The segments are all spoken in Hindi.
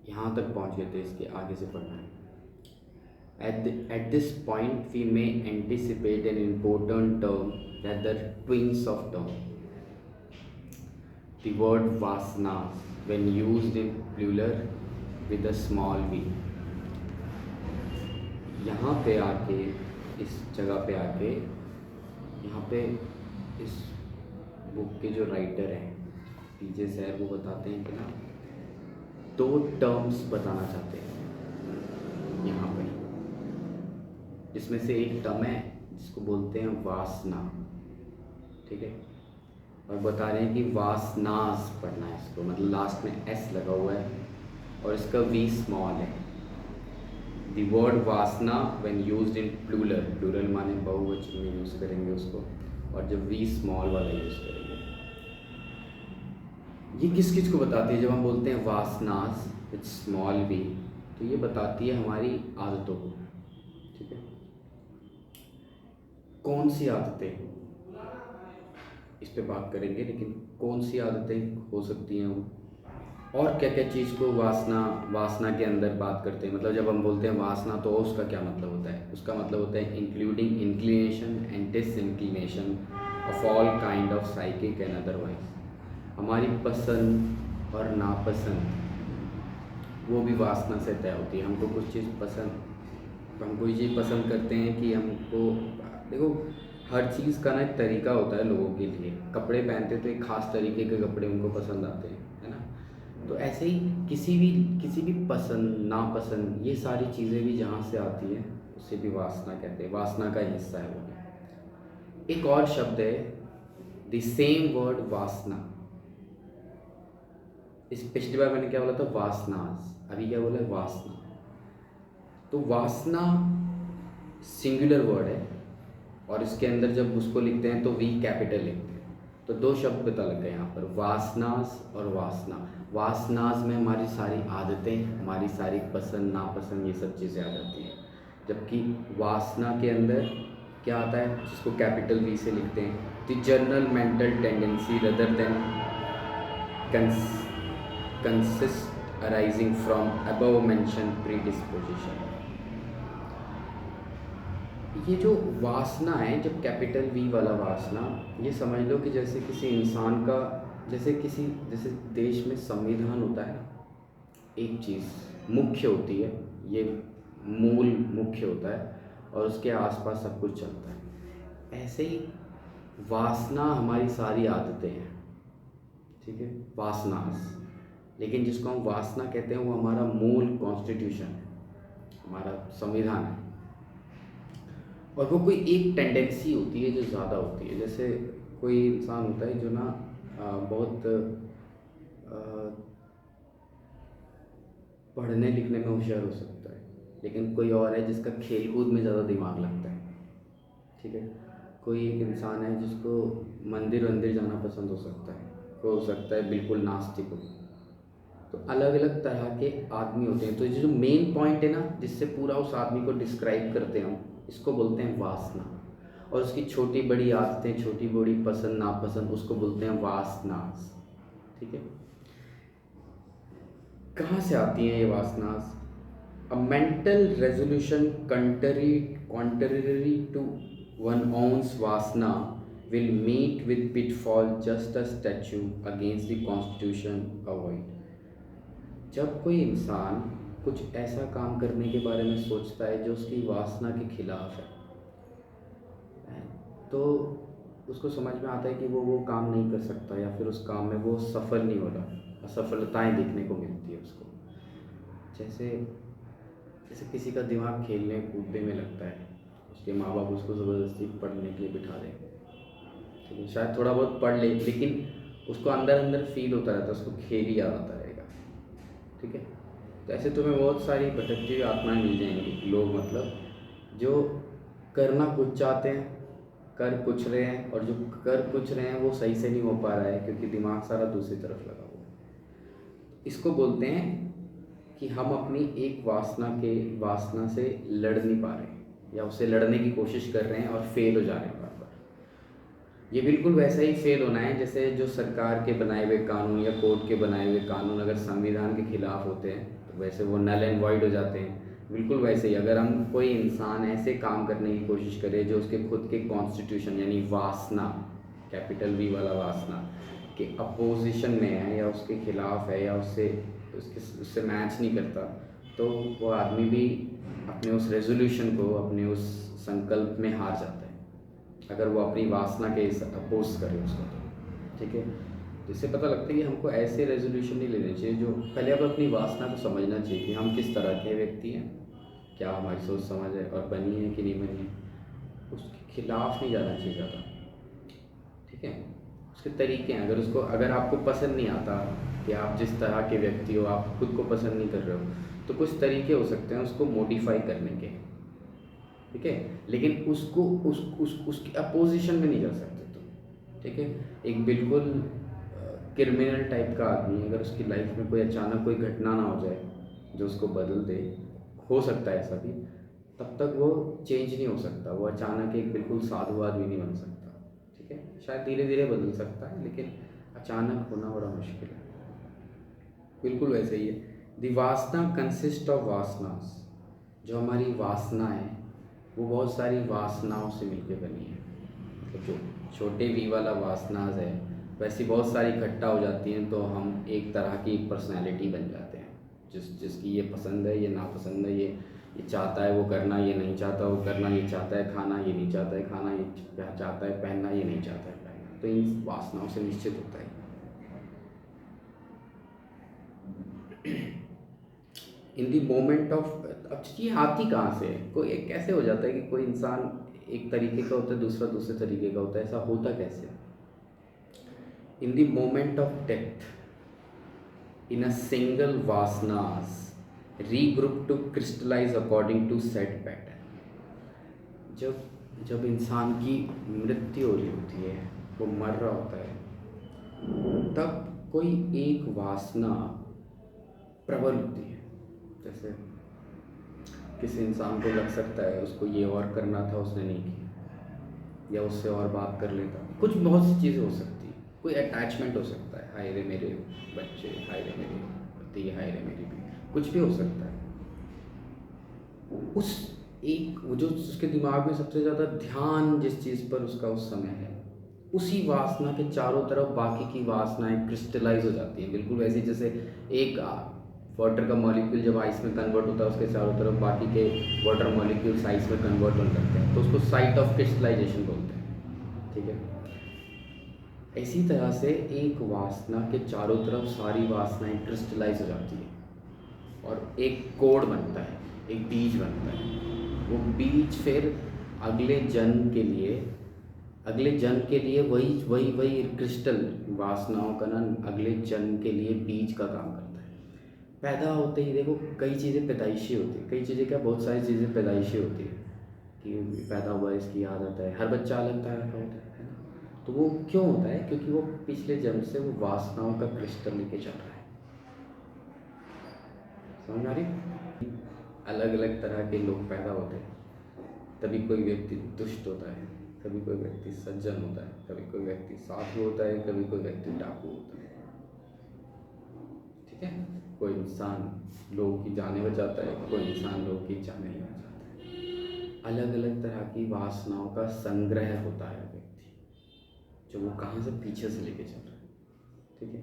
यहाँ तक पहुँच गए थे, इसके आगे से पढ़ना है। At this point, we may anticipate an important term, rather twins of term. The word vasanas, when used in plural with a small v. यहाँ पे आके, इस जगह पे आके, यहाँ पे इस बुक के जो राइटर हैं पीजे सर, वो बताते हैं कि ना दो टर्म्स बताना चाहते हैं यहाँ पे, जिसमें से एक टर्म है जिसको बोलते हैं वासना, ठीक है, और बता रहे हैं कि वासनास पढ़ना है इसको, मतलब लास्ट में एस लगा हुआ है और इसका वी स्मॉल है। The word vasana when used in plural, plural माने बहुवचन में यूज़ करेंगे उसको, और जब वी स्मॉल वाला यूज़ करेंगे। ये किस किस को बताती है? जब हम बोलते हैं वासनास विथ स्मॉल वी, तो ये बताती है हमारी आदतों को, ठीक है। कौन सी आदतें, इस पे बात करेंगे, लेकिन कौन सी आदतें हो सकती हैं वो, और क्या क्या चीज़ को वासना के अंदर बात करते हैं। मतलब जब हम बोलते हैं वासना, तो उसका क्या मतलब होता है? उसका मतलब होता है including inclination and disinclination of all kind of psychic and otherwise. हमारी पसंद और नापसंद वो भी वासना से तय होती है। हमको कुछ चीज़ पसंद, हम कोई चीज़ पसंद करते हैं कि हमको, देखो हर चीज़ का ना एक तरीका होता है लोगों के लिए। कपड़े पहनते तो एक ख़ास तरीके के कपड़े उनको पसंद आते हैं, है ना। तो ऐसे ही किसी भी पसंद नापसंद, ये सारी चीज़ें भी जहाँ से आती हैं उसे भी वासना कहते हैं, वासना का हिस्सा है वो। एक और शब्द है द सेम वर्ड वासना। इस पिछली बार मैंने क्या बोला था? वासनास। अभी क्या बोला है? वासना। तो वासना सिंगुलर वर्ड है, और इसके अंदर जब उसको लिखते हैं तो वी कैपिटल लिखते हैं। तो दो शब्द पता लग गए यहाँ पर, वासनास और वासना। वासनास में हमारी सारी आदतें, हमारी सारी पसंद नापसंद, ये सब चीज़ें आ जाती हैं। जबकि वासना के अंदर क्या आता है, जिसको कैपिटल वी से लिखते हैं, the general mental tendency rather than consist arising from above mention predisposition. ये जो वासना है, जब कैपिटल वी वाला वासना, ये समझ लो कि जैसे किसी इंसान का, जैसे देश में संविधान होता है ना, एक चीज़ मुख्य होती है, ये मूल मुख्य होता है, और उसके आसपास सब कुछ चलता है। ऐसे ही वासना हमारी सारी आदतें हैं, ठीक है, वासनास। लेकिन जिसको हम वासना कहते हैं वो हमारा मूल कॉन्स्टिट्यूशन है, हमारा संविधान है। और वो कोई एक टेंडेंसी होती है जो ज़्यादा होती है। जैसे कोई इंसान होता है जो ना बहुत पढ़ने लिखने में होशियार हो सकता है, लेकिन कोई और है जिसका खेल कूद में ज़्यादा दिमाग लगता है, ठीक है। कोई एक इंसान है जिसको मंदिर वंदिर जाना पसंद हो सकता है, कोई हो सकता है बिल्कुल नास्तिक हो। तो अलग अलग तरह के आदमी होते हैं। तो ये जो मेन पॉइंट है ना, जिससे पूरा उस आदमी को डिस्क्राइब करते हैं हम, इसको बोलते हैं वासना। और उसकी छोटी बड़ी आदतें, छोटी बड़ी पसंद नापसंद, उसको बोलते हैं वासनास, ठीक है। कहाँ से आती हैं ये वासनास? A mental resolution contrary to one own's वासना will meet with pitfall just a statue against the constitution avoid। जब कोई इंसान कुछ ऐसा काम करने के बारे में सोचता है जो उसकी वासना के खिलाफ है, तो उसको समझ में आता है कि वो काम नहीं कर सकता, या फिर उस काम में वो सफल नहीं हो रहा, असफलताएं देखने को मिलती है उसको। जैसे जैसे किसी का दिमाग खेलने कूदने में लगता है, उसके माँ बाप उसको ज़बरदस्ती पढ़ने के लिए बिठा दें, ठीक है, शायद थोड़ा बहुत पढ़ ले, लेकिन उसको अंदर अंदर फील होता रहता है, उसको खेल ही याद आता रहेगा, ठीक है। तो ऐसे तुम्हें बहुत सारी भटकती हुई आत्माएं मिल जाएंगी, लोग मतलब जो करना कुछ चाहते हैं, कर कुछ रहे हैं, और जो कर कुछ रहे हैं वो सही से नहीं हो पा रहा है क्योंकि दिमाग सारा दूसरी तरफ लगा हुआ है। इसको बोलते हैं कि हम अपनी एक वासना से लड़ नहीं पा रहे हैं, या उससे लड़ने की कोशिश कर रहे हैं और फेल हो जा रहे हैं बार बार। ये बिल्कुल वैसा ही फेल होना है जैसे जो सरकार के बनाए हुए कानून या कोर्ट के बनाए हुए कानून अगर संविधान के खिलाफ होते हैं तो वैसे वो नल एंड वॉइड हो जाते हैं। बिल्कुल वैसे ही अगर हम कोई इंसान ऐसे काम करने की कोशिश करे जो उसके खुद के कॉन्स्टिट्यूशन यानी वासना, कैपिटल वी वाला वासना के अपोजिशन में है या उसके खिलाफ है या उससे मैच नहीं करता, तो वो आदमी भी अपने उस रेजोल्यूशन को, अपने उस संकल्प में हार जाता है अगर वो अपनी वासना के अपोज करे उसको। तो ठीक है, तो इससे पता लगता है कि हमको ऐसे रेजोल्यूशन नहीं लेने चाहिए जो पहले अब अपनी वासना को समझना चाहिए कि हम किस तरह के व्यक्ति हैं, क्या हमारी सोच समझ है और बनी है कि नहीं बनी है, उसके खिलाफ नहीं जाना चाहिए ज़्यादा। ठीक है, उसके तरीके हैं, अगर आपको पसंद नहीं आता कि आप जिस तरह के व्यक्ति हो, आप खुद को पसंद नहीं कर रहे हो, तो कुछ तरीके हो सकते हैं उसको मॉडिफाई करने के। ठीक है, लेकिन उसको उसकी अपोजिशन में नहीं जा सकते तुम। ठीक है, एक बिल्कुल क्रिमिनल टाइप का आदमी, अगर उसकी लाइफ में कोई अचानक कोई घटना ना हो जाए जो उसको बदल दे, हो सकता है ऐसा भी, तब तक वो चेंज नहीं हो सकता, वो अचानक एक बिल्कुल साधु आदमी नहीं बन सकता। ठीक है, शायद धीरे धीरे बदल सकता है, लेकिन अचानक होना बड़ा मुश्किल है। बिल्कुल वैसे ही है, दी वासना कंसिस्ट ऑफ वासनास। जो हमारी वासना है वो बहुत सारी वासनाओं से मिलकर बनी है। मतलब जो छोटे वी वाला वासनाज है वैसी बहुत सारी इकट्ठा हो जाती हैं, तो हम एक तरह की पर्सनैलिटी बन जाते हैं। जिसकी ये पसंद है, ये नापसंद है, ये चाहता है वो करना, ये नहीं चाहता वो करना, ये चाहता है खाना, ये नहीं चाहता है खाना, ये चाहता है पहनना, ये नहीं चाहता है पहनना। तो इन वासनाओं से निश्चित होता है। इन दी मोमेंट ऑफ, अब ये आती कहाँ से है, कोई कैसे हो जाता है कि कोई इंसान एक तरीके का होता है, दूसरा दूसरे तरीके का होता है, ऐसा होता कैसे? In the moment of death in a single vasanas regroup to crystallize according to set pattern। जब इंसान की मृत्यु हो रही होती है, वो मर रहा होता है, तब कोई एक वासना प्रबल होती है। जैसे किसी इंसान को लग सकता है उसको ये और करना था, उसने नहीं किया, या उससे और बात कर लेता, कुछ बहुत सी चीज़ें हो सकती है, कोई अटैचमेंट हो सकता है, हाय रे मेरे बच्चे, हाय रे मेरी पति, हाय रे मेरी भी, कुछ भी हो सकता है। उस एक वो जो उसके दिमाग में सबसे ज़्यादा ध्यान जिस चीज़ पर उसका उस समय है, उसी वासना के चारों तरफ बाकी की वासनाएं क्रिस्टलाइज हो जाती हैं। बिल्कुल वैसे जैसे एक वाटर का मॉलिक्यूल जब आइस में कन्वर्ट होता है, उसके चारों तरफ बाकी के वाटर मॉलिक्यूल्स आइस में कन्वर्ट होने लगते हैं, तो उसको साइट ऑफ क्रिस्टलाइजेशन बोलते हैं। ठीक है, इसी तरह से एक वासना के चारों तरफ सारी वासनाएं क्रिस्टलाइज हो जाती है और एक कोड बनता है, एक बीज बनता है। वो बीज फिर अगले जन्म के लिए वही क्रिस्टल वासनाओं का ना अगले जन्म के लिए बीज का काम करता है। पैदा होते ही देखो कई चीज़ें पैदाइशी होती है, कई चीज़ें क्या, बहुत सारी चीज़ें पैदाइशी होती है कि पैदा हुआ इसकी आदत है, हर बच्चा अलग तरह का होता है ना। तो वो क्यों होता है? क्योंकि वो पिछले जन्म से वो वासनाओं का क्रिस्टल लेके चल रहा है। समझ आ रही? अलग अलग तरह के लोग पैदा होते हैं, कभी कोई व्यक्ति दुष्ट होता है, कभी कोई व्यक्ति सज्जन होता है, कभी कोई व्यक्ति साधु होता है, कभी कोई व्यक्ति डाकू होता है। ठीक है, कोई इंसान लोगों की जानें बचाता है, कोई इंसान लोगों की जानें नहीं बचाता है। अलग अलग तरह की वासनाओं का संग्रह होता है व्यक्ति, जो वो कहाँ से पीछे से लेके चल रहा है। ठीक है,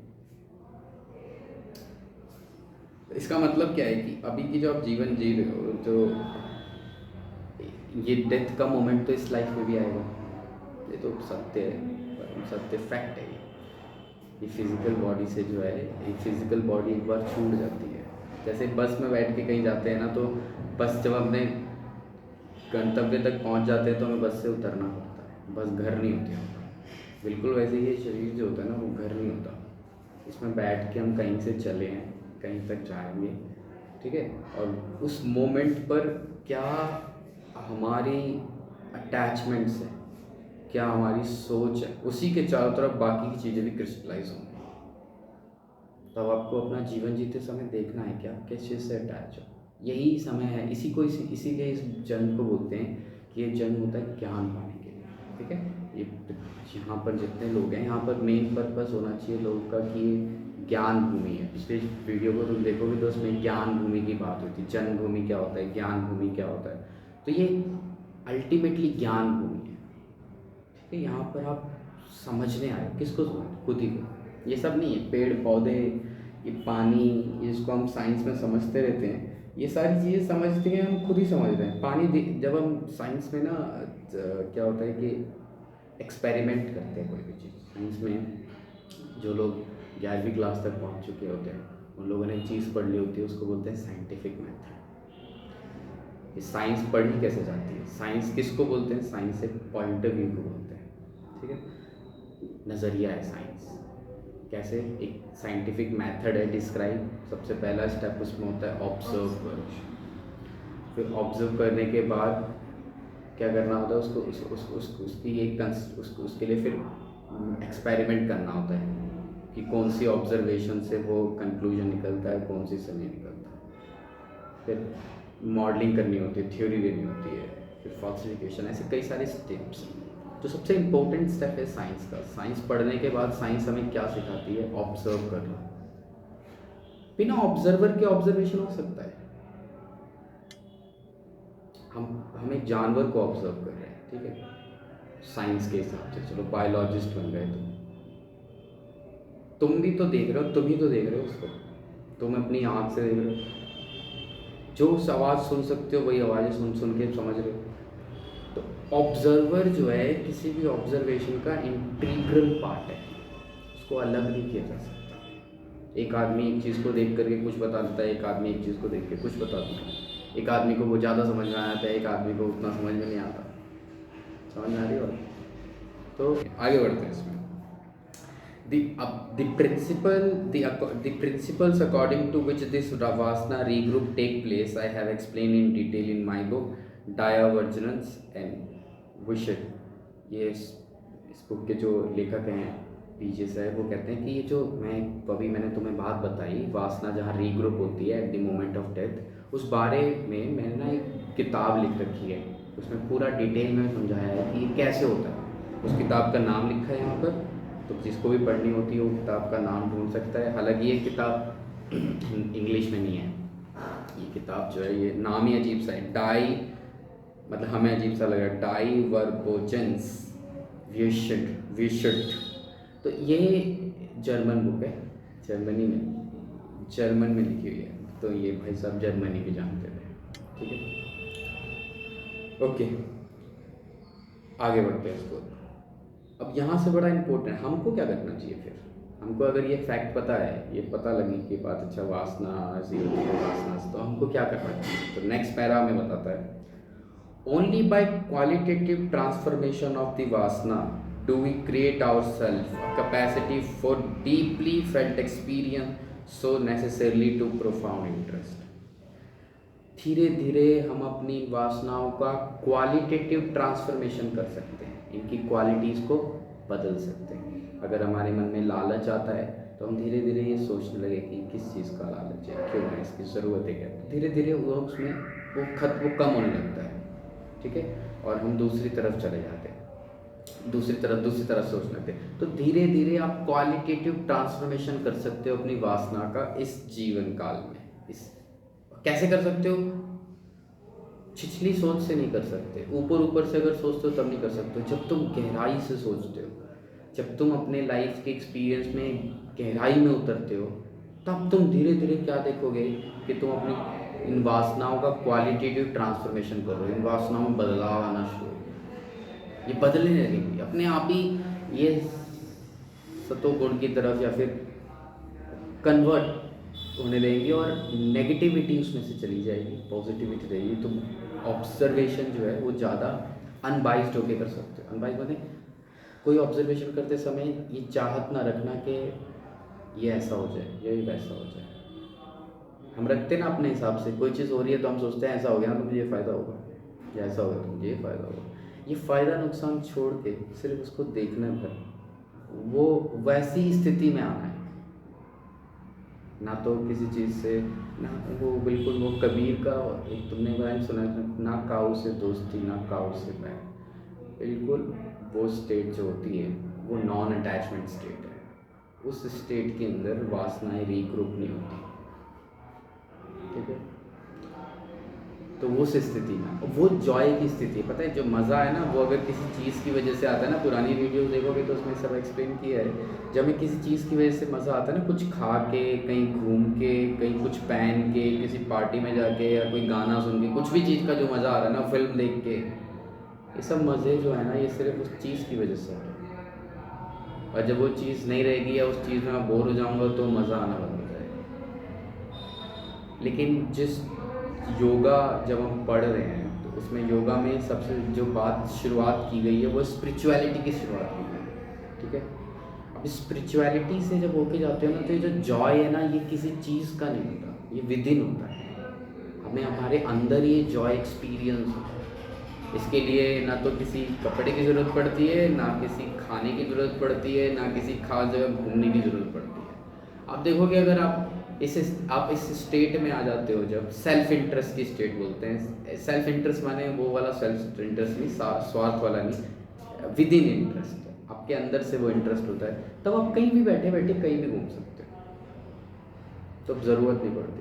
इसका मतलब क्या है कि अभी की जो आप जीवन जी रहे हो, जो ये डेथ का मोमेंट तो इस लाइफ में भी आएगा, ये तो सत्य है, सत्य फैक्ट है। ये फिजिकल बॉडी से जो है, ये फिजिकल बॉडी एक बार छूट जाती है। जैसे बस में बैठ के कहीं जाते हैं ना, तो बस जब अपने गंतव्य तक पहुंच जाते हैं तो हमें बस से उतरना पड़ता है, बस घर नहीं होती। बिल्कुल वैसे ही ये शरीर जो होता है ना, वो घर नहीं होता, इसमें बैठ के हम कहीं से चले हैं, कहीं तक जाएंगे। ठीक है, और उस मोमेंट पर क्या हमारी अटैचमेंट्स है, क्या हमारी सोच है, उसी के चारों तरफ बाकी की चीज़ें भी क्रिस्टलाइज होंगी। तब आपको अपना जीवन जीते समय देखना है कि आप किस चीज़ से अटैच हो। यही समय है, इसीलिए इस जन्म को बोलते हैं कि ये जन्म होता है ज्ञान पाने के लिए। ठीक है, ये यहाँ पर जितने लोग हैं, यहाँ पर मेन पर्पस होना चाहिए लोगों का कि ज्ञान भूमि है। पिछले वीडियो को तुम देखोगे तो उसमें ज्ञान भूमि की बात होती है, जन्मभूमि क्या होता है, ज्ञान भूमि क्या होता है। तो ये अल्टीमेटली ज्ञान भूमि है। ठीक है, यहाँ पर आप समझने आए, किसको समझ, खुद ही को। ये सब नहीं है, पेड़ पौधे, ये पानी, जिसको हम साइंस में समझते रहते हैं, ये सारी चीज़ें समझते हैं हम, खुद ही समझ रहे हैं। जब हम साइंस में ना क्या होता है कि एक्सपेरिमेंट करते हैं कोई भी चीज़ साइंस में, जो लोग 11वीं क्लास तक पहुंच चुके होते हैं उन लोगों ने एक चीज़ पढ़ ली होती है, उसको बोलते हैं साइंटिफिक मेथड। ये साइंस पढ़ी कैसे जाती है, साइंस किसको बोलते हैं, साइंस एक पॉइंट ऑफ व्यू को बोलते हैं। ठीक है, नज़रिया है साइंस। कैसे, एक साइंटिफिक मेथड है डिस्क्राइब। सबसे पहला स्टेप उसमें होता है ऑब्जर्व करो, फिर ऑब्जर्व करने के बाद क्या करना होता है, उसको उस, उस, उस, उसकी एक उसके लिए फिर एक्सपेरिमेंट करना होता है कि कौन सी ऑब्जर्वेशन से वो कंक्लूजन निकलता है, कौन सी से नहीं निकलता है। फिर मॉडलिंग करनी होती है, थ्योरी देनी होती है, फिर फॉल्सिफिकेशन, ऐसे कई सारे स्टेप्स। तो सबसे इम्पोर्टेंट स्टेप है साइंस का। साइंस पढ़ने के बाद साइंस हमें क्या सिखाती है, ऑब्जर्व करना। बिना ऑब्जर्वर के ऑब्जर्वेशन हो सकता है। हम एक जानवर को ऑब्जर्व कर रहे हैं, ठीक है, साइंस के हिसाब से। चलो बायोलॉजिस्ट बन गए तुम भी तो देख रहे हो, तुम ही तो देख रहे हो उसको, तुम अपनी आँख से देख रहे हो, जो उस आवाज़ सुन सकते हो वही आवाज़ें सुन सुन के समझ रहे हो। तो ऑब्जर्वर जो है किसी भी ऑब्जर्वेशन का इंटीग्रल पार्ट है, उसको अलग नहीं किया जा सकता। एक आदमी एक चीज़ को देख करके कुछ बता देता है, एक आदमी एक चीज़ को देख के कुछ बता देता है। एक आदमी को वो ज़्यादा समझ में आता है, एक आदमी को उतना समझ में नहीं आता। समझ में आ रही है? तो आगे बढ़ते हैं इसमें। The principles according to which this Ravasana regroup take place, I have explained in detail in my book Divergence and Vision. ये इस बुक के जो लेखक हैं पीजे साहब, वो कहते हैं कि ये जो मैंने तुम्हें बात बताई, वासना जहाँ रीग्रुप होती है at the moment of death, उस बारे में मैंने ना एक किताब लिख रखी है, उसमें पूरा डिटेल में समझाया है कि ये कैसे होता है। उस किताब का नाम लिखा है यहाँ पर, तो जिसको भी पढ़नी होती है वो किताब का नाम ढूंढ सकता है। हालांकि ये किताब इंग्लिश में नहीं है, ये किताब जो है, ये नाम ही अजीब सा है, मतलब हमें अजीब सा लगा, डाइवर्जेंस विशुट। तो ये जर्मन बुक है, जर्मन में लिखी हुई है। तो ये भाई साहब जर्मनी भी जानते थे। ठीक है, ओके, आगे बढ़ते हैं इसको। अब यहाँ से बड़ा इम्पोर्टेंट, हमको क्या करना चाहिए फिर। हमको अगर ये फैक्ट पता है, ये पता लगी कि बात, अच्छा वासना ऐसी होती है, वासना से, तो हमको क्या करना चाहिए। तो नेक्स्ट पैरा में बताता है, only by qualitative transformation of the वासना do we create ourselves a capacity for deeply felt experience so necessarily to profound interest। धीरे धीरे हम अपनी वासनाओं का क्वालिटेटिव ट्रांसफॉर्मेशन कर सकते हैं, इनकी क्वालिटीज़ को बदल सकते हैं। अगर हमारे मन में लालच आता है तो हम धीरे धीरे ये सोचने लगे कि किस चीज़ का लालच है, क्यों है, इसकी ज़रूरत है क्या, धीरे धीरे वो उसमें वो कम होने लगता है। ठीक है, और हम दूसरी तरफ चले जाते हैं, दूसरी तरफ सोचने लगते हैं। तो धीरे धीरे आप क्वालिटेटिव ट्रांसफॉर्मेशन कर सकते हो अपनी वासना का इस जीवन काल में। इस कैसे कर सकते हो, छिछली सोच से नहीं कर सकते, ऊपर से अगर सोचते हो तब नहीं कर सकते हो। जब तुम गहराई से सोचते हो, जब तुम अपने लाइफ के एक्सपीरियंस में गहराई में उतरते हो, तब तुम धीरे धीरे क्या देखोगे कि तुम अपनी इन वासनाओं का क्वालिटेटिव ट्रांसफॉर्मेशन कर रहे हो, इन वासनाओं में बदलाव आना शुरू, ये बदलने लगेगी अपने आप ही, ये सतो गुण की तरफ या फिर कन्वर्ट होने लगेगी और नेगेटिविटी उसमें से चली जाएगी, पॉजिटिविटी रहेगी। तो ऑब्जर्वेशन जो है वो ज़्यादा अनबाइज्ड होके कर सकते हो। अनबाइज्ड माने कोई ऑब्जर्वेशन करते समय ये चाहत ना रखना कि ये ऐसा हो जाए, ये वैसा हो जाए। हम रखते ना अपने हिसाब से, कोई चीज़ हो रही है तो हम सोचते हैं ऐसा हो गया तो मुझे ये फ़ायदा होगा, या ऐसा होगा तो मुझे ये फ़ायदा होगा। ये फ़ायदा नुकसान छोड़ के सिर्फ उसको देखने पर वो वैसी स्थिति में आना है, ना तो किसी चीज़ से, ना वो बिल्कुल वो कबीर का एक तुमने लाइन सुना, ना काऊ से दोस्ती ना काऊ से बैर। बिल्कुल वो स्टेट जो होती है वो नॉन अटैचमेंट स्टेट है। उस स्टेट के अंदर वासनाएं रीग्रुप नहीं होती। ठीक है, तो वो स्थिति में वो जॉय की स्थिति है। पता है जो मज़ा है ना, वो अगर किसी चीज़ की वजह से आता है ना, पुरानी वीडियोस देखोगे तो उसमें सब एक्सप्लेन किया है। जब हमें किसी चीज़ की वजह से मज़ा आता है ना, कुछ खा के, कहीं घूम के, कहीं कुछ पहन के, किसी पार्टी में जाके, या कोई गाना सुन के, कुछ भी चीज़ का जो मज़ा आ रहा है ना, फिल्म देख के, ये सब मज़े जो है ना, ये सिर्फ उस चीज़ की वजह से आ रहे हैं। और जब वो चीज़ नहीं रहेगी या उस चीज़ में मैं बोर हो जाऊँगा तो मज़ा आना बंद हो जाएगा। लेकिन जिस योगा जब हम पढ़ रहे हैं तो उसमें योगा में सबसे जो बात शुरुआत की गई है वो स्पिरिचुअलिटी की शुरुआत की गई है। ठीक है, अब स्पिरिचुअलिटी से जब होके जाते हो ना, तो ये जो जॉय है ना, ये किसी चीज़ का नहीं होता, ये विद इन होता है। हमें हमारे अंदर ये जॉय एक्सपीरियंस होता है। इसके लिए ना तो किसी कपड़े की ज़रूरत पड़ती है, ना किसी खाने की ज़रूरत पड़ती है, ना किसी खास जगह घूमने की ज़रूरत पड़ती है। आप देखोगे अगर आप इस स्टेट में आ जाते हो, जब सेल्फ इंटरेस्ट की स्टेट बोलते हैं। सेल्फ इंटरेस्ट माने वो वाला सेल्फ इंटरेस्ट नहीं, स्वार्थ वाला नहीं, विद इन इंटरेस्ट, आपके अंदर से वो इंटरेस्ट होता है। तब आप कहीं भी बैठे बैठे कहीं भी घूम सकते हो, तो ज़रूरत नहीं पड़ती।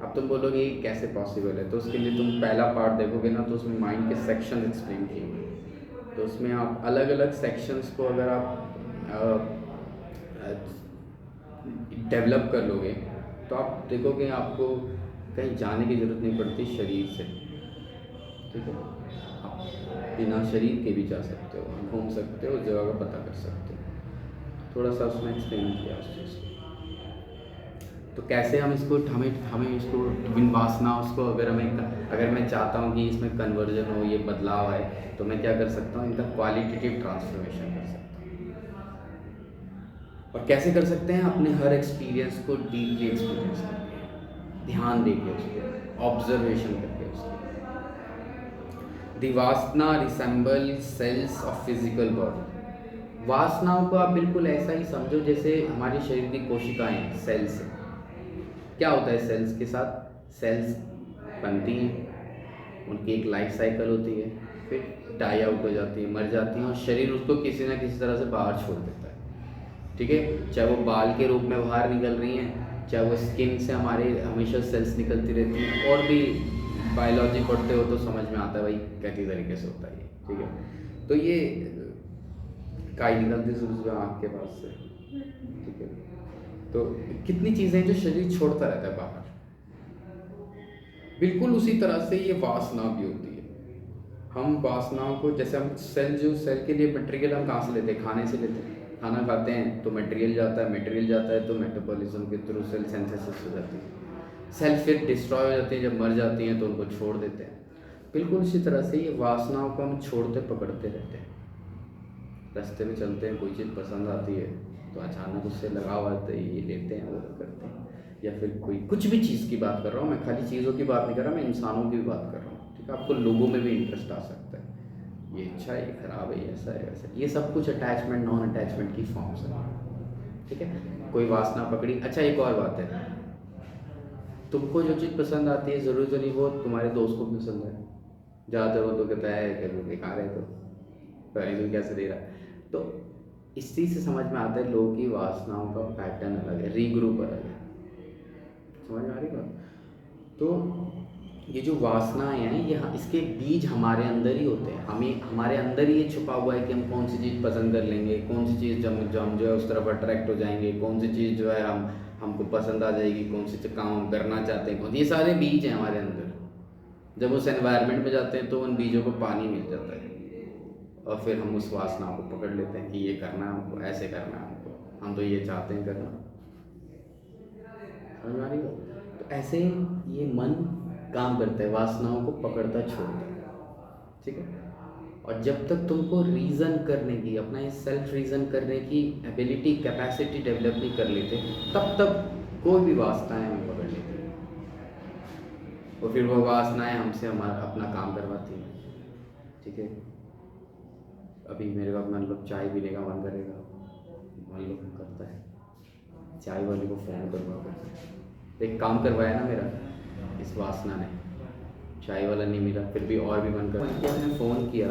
अब तुम बोलोगे ये कैसे पॉसिबल है, तो उसके लिए तुम पहला पार्ट देखोगे ना, तो उसमें माइंड के सेक्शन एक्सप्लेन किए हुए। तो उसमें आप अलग अलग सेक्शंस को अगर आप डेवलप कर लोगे तो आप देखोगे आपको कहीं जाने की ज़रूरत नहीं पड़ती शरीर से। ठीक है, आप बिना शरीर के भी जा सकते हो, घूम सकते हो, उस जगह का पता कर सकते हो। थोड़ा सा उसमें एक्सप्लेन किया उस चीज़ को। तो कैसे हम इसको हमें इसको विन वासना, उसको अगर मैं चाहता हूँ कि इसमें कन्वर्जन हो, ये बदलाव आए, तो मैं क्या कर सकता हूँ, इनका क्वालिटेटिव ट्रांसफॉर्मेशन कर सकता हूँ। और कैसे कर सकते हैं, अपने हर एक्सपीरियंस को डीपली एक्सपीरियंस करके, ध्यान देके उसको, ऑब्जर्वेशन करके उसको। The vasana resemble cells of physical body. वासनाओं को आप बिल्कुल ऐसा ही समझो जैसे हमारे शरीर की कोशिकाएं सेल्स हैं। क्या होता है सेल्स के साथ, सेल्स बनती हैं, उनकी एक लाइफ साइकिल होती है, फिर डाई आउट हो जाती है, मर जाती हैं, और शरीर उसको किसी ना किसी तरह से बाहर छोड़ देता है। ठीक है, चाहे वो बाल के रूप में बाहर निकल रही हैं, चाहे वो स्किन से हमारे हमेशा सेल्स निकलती रहती हैं, और भी बायोलॉजी पढ़ते हो तो समझ में आता है भाई कैसी तरीके से होता है ये। ठीक है, तो ये काई निकलती है आँख के पास से। ठीक है, तो कितनी चीज़ें जो शरीर छोड़ता रहता है बाहर, बिल्कुल उसी तरह से ये वासना भी होती है। हम वासनाओं को, जैसे हम सेल के लिए मटेरियल हम कहाँ से लेते हैं, खाने से लेते हैं। खाना खाते हैं तो मटेरियल जाता है तो मेटाबॉलिज्म के थ्रू सेल सिंथेसिस हो जाती है। सेल फिर डिस्ट्रॉय हो जाती है, जब मर जाती हैं तो उनको छोड़ देते हैं। बिल्कुल उसी तरह से ये वासनाओं को हम छोड़ते पकड़ते रहते हैं। रास्ते में चलते हैं, कोई चीज़ पसंद आती है तो अचानक उससे लगाव आता है, ये लेते हैं, वो करते हैं। या फिर कोई कुछ भी चीज़ की बात कर रहा हूँ मैं, खाली चीज़ों की बात नहीं कर रहा, मैं इंसानों की भी बात कर रहा हूँ। ठीक है, आपको लोगों में भी इंटरेस्ट आ सकता है, ये अच्छा है, ये खराब है, ये ऐसा है वैसा, ये सब कुछ अटैचमेंट नॉन अटैचमेंट की फॉर्म्स है। ठीक है, कोई वासना पकड़ी। अच्छा, एक और बात है, तुमको जो चीज़ पसंद आती है ज़रूरी तो नहीं वो तुम्हारे दोस्त को पसंद है। ज़्यादातर वो तो कहता है कि वो बेकार है, तो पता नहीं तुम कैसे दे रहा है। तो इस चीज़ से समझ में आता है लोगों की वासनाओं का पैटर्न अलग है, रीग्रुप अलग है। समझ में आ रही बात? तो ये जो वासनाएं हैं, ये इसके बीज हमारे अंदर ही होते हैं। हमारे अंदर ही ये छुपा हुआ है कि हम कौन सी चीज़ पसंद कर लेंगे, कौन सी चीज़ जो हम जो है उस तरफ अट्रैक्ट हो जाएंगे, कौन सी चीज़ जो है हमको पसंद आ जाएगी, कौन सी काम हम करना चाहते हैं, ये सारे बीज हैं हमारे अंदर। जब उस एनवायरनमेंट में जाते हैं तो उन बीजों को पानी मिल जाता है, और फिर हम उस वासना को पकड़ लेते हैं कि ये करना है हमको, ऐसे करना है हमको, हम तो ये चाहते हैं करना। समझ में आ रही बात? तो ऐसे ये मन काम करता है, वासनाओं को पकड़ता छोड़ता है। ठीक है, और जब तक तुमको रीज़न करने की, अपना ये सेल्फ रीज़न करने की एबिलिटी, कैपेसिटी डेवलप नहीं कर लेते, तब तक कोई भी वासनाएं हमें पकड़ लेती है, और फिर वो वासनाएं हमसे हमारा अपना काम करवाती हैं। ठीक है, अभी मेरे पास मान लो चाय पीने का मन करेगा, मान लो करता है, चाय वाले को फ़ोन करवा कर एक काम करवाया ना मेरा, इस वासना ने। चाय वाला नहीं मिला, फिर भी और भी मन कर, मैंने फ़ोन किया,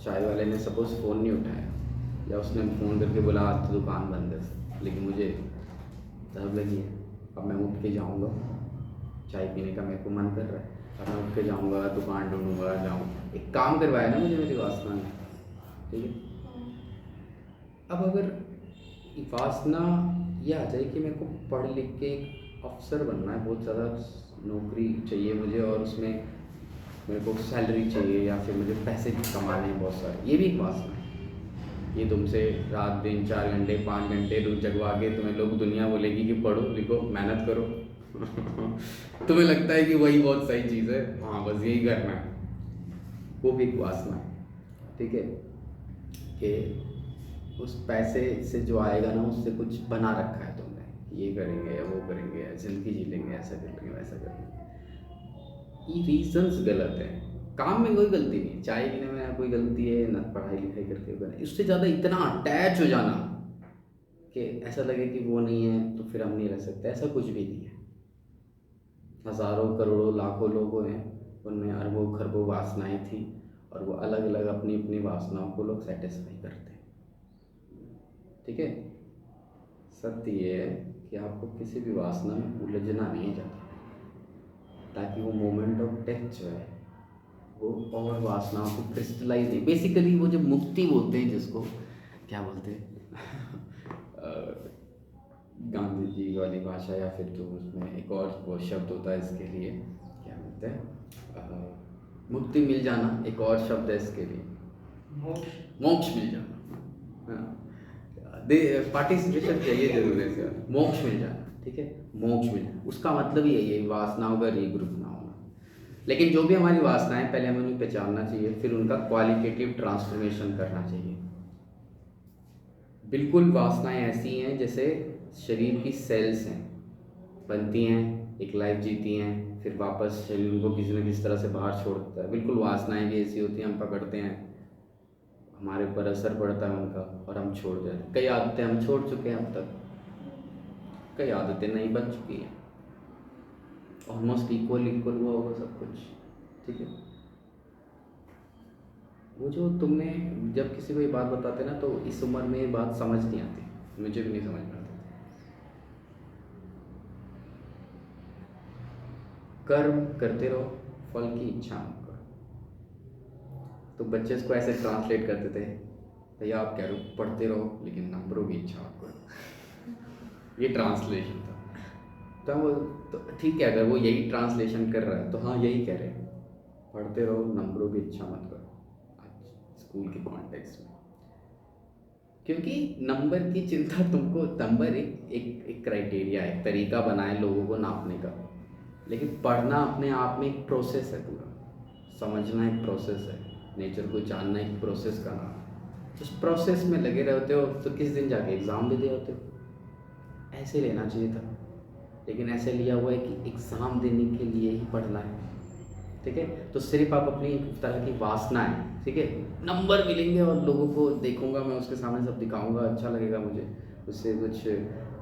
चाय वाले ने सपोज़ फ़ोन नहीं उठाया, या उसने फ़ोन करके बोला आज तो दुकान बंद है, लेकिन मुझे तलब लगी है। अब मैं उठ के जाऊँगा, चाय पीने का मेरे को मन कर रहा है, अब मैं उठ के जाऊँगा, दुकान ढूँढूँगा, जाऊँ, एक काम करवाया ना मुझे मेरी वासना ने, ठीक है। अब अगर वासना ये आ जाए कि मेरे को पढ़ लिख के एक अफसर बनना है, बहुत ज़्यादा नौकरी चाहिए मुझे और उसमें मेरे को सैलरी चाहिए या फिर मुझे पैसे कमाने हैं बहुत सारे, ये भी एक वासना है। ये तुमसे रात दिन 4 घंटे 5 घंटे रोज जगवा के तुम्हें लोग दुनिया बोलेगी कि पढ़ो लिखो मेहनत करो तुम्हें लगता है कि वही बहुत सही चीज़ है, हाँ बस यही करना है, वो भी एक वासना है, ठीक है। कि उस पैसे से जो आएगा ना उससे कुछ बना रखा है तुमने, ये करेंगे या वो करेंगे या ज़िंदगी जी लेंगे, ऐसा कर लेंगे वैसा कर लेंगे। ये रीजंस गलत हैं। काम में कोई गलती नहीं है, चाय पीने में कोई गलती है ना, पढ़ाई लिखाई करके होगा, उससे ज़्यादा इतना अटैच हो जाना कि ऐसा लगे कि वो नहीं है तो फिर हम नहीं रह सकते, ऐसा कुछ भी नहीं है। हज़ारों करोड़ों लाखों लोग हैं, उनमें अरबों खरबों वासनाएं थी और वो अलग अलग अपनी अपनी वासनाओं को लोग सेटिस्फाई करते हैं, ठीक है। सत्य ये है कि आपको किसी भी वासना में उलझना नहीं चाहता, ताकि वो मोमेंट ऑफ डेथ जो है वो और वासनाओं को क्रिस्टलाइज नहीं, बेसिकली वो जो मुक्ति बोलते हैं जिसको क्या बोलते हैं गांधी जी वाली भाषा, या फिर जो उसमें एक और वो शब्द होता है इसके लिए, क्या बोलते हैं, मुक्ति मिल जाना, एक और शब्द है इसके लिए, मोक्ष मिल जाना, हाँ पार्टिसिपेशन चाहिए जरूर है सर, मोक्ष मिल जाना, ठीक है, मोक्ष मिल जाना, उसका मतलब ही यही है वासनाओं का रीग्रुप ना होना। लेकिन जो भी हमारी वासनाएं पहले हमें उन्हें पहचानना चाहिए, फिर उनका क्वालिटेटिव ट्रांसफॉर्मेशन करना चाहिए। बिल्कुल वासनाएं ऐसी हैं जैसे शरीर की सेल्स हैं, बनती हैं, एक लाइफ जीती हैं, फिर वापस शरीर उनको किसी न किसी तरह से बाहर छोड़ देता है। बिल्कुल वासनाएं भी ऐसी होती हैं, हम पकड़ते हैं, हमारे ऊपर असर पड़ता है उनका और हम छोड़ जाते हैं। कई आदतें हम छोड़ चुके हैं अब तक, कई आदतें नई बन चुकी हैं, ऑलमोस्ट इक्वल हुआ होगा सब कुछ, ठीक है। वो जो तुमने जब किसी को ये बात बताते ना तो इस उम्र में ये बात समझ नहीं आती, मुझे भी नहीं समझ में आती। कर्म करते रहो, फल की इच्छा मत करो। तो बच्चे इसको ऐसे ट्रांसलेट करते थे, भैया आप कह रहे हो पढ़ते रहो लेकिन नंबरों की इच्छा मत करो, ये ट्रांसलेशन था। तो ठीक है, अगर वो यही ट्रांसलेशन कर रहा है तो हाँ यही कह रहे हैं, पढ़ते रहो नंबरों की इच्छा मत करो आज स्कूल के कॉन्टेक्स्ट में। क्योंकि नंबर की चिंता तुमको, नंबर एक क्राइटेरिया है, एक तरीका बनाए लोगों को नापने का, लेकिन पढ़ना अपने आप में एक प्रोसेस है, पूरा समझना एक प्रोसेस है, नेचर को जानना एक प्रोसेस का नाम है। उस प्रोसेस में लगे रहते हो तो किस दिन जाके एग्ज़ाम भी दे होते हो। ऐसे लेना चाहिए था, लेकिन ऐसे लिया हुआ है कि एग्ज़ाम देने के लिए ही पढ़ना है, ठीक है। तो सिर्फ आप अपनी एक तरह की वासना है, ठीक है, नंबर मिलेंगे और लोगों को देखूंगा मैं, उसके सामने सब दिखाऊंगा, अच्छा लगेगा मुझे, उससे कुछ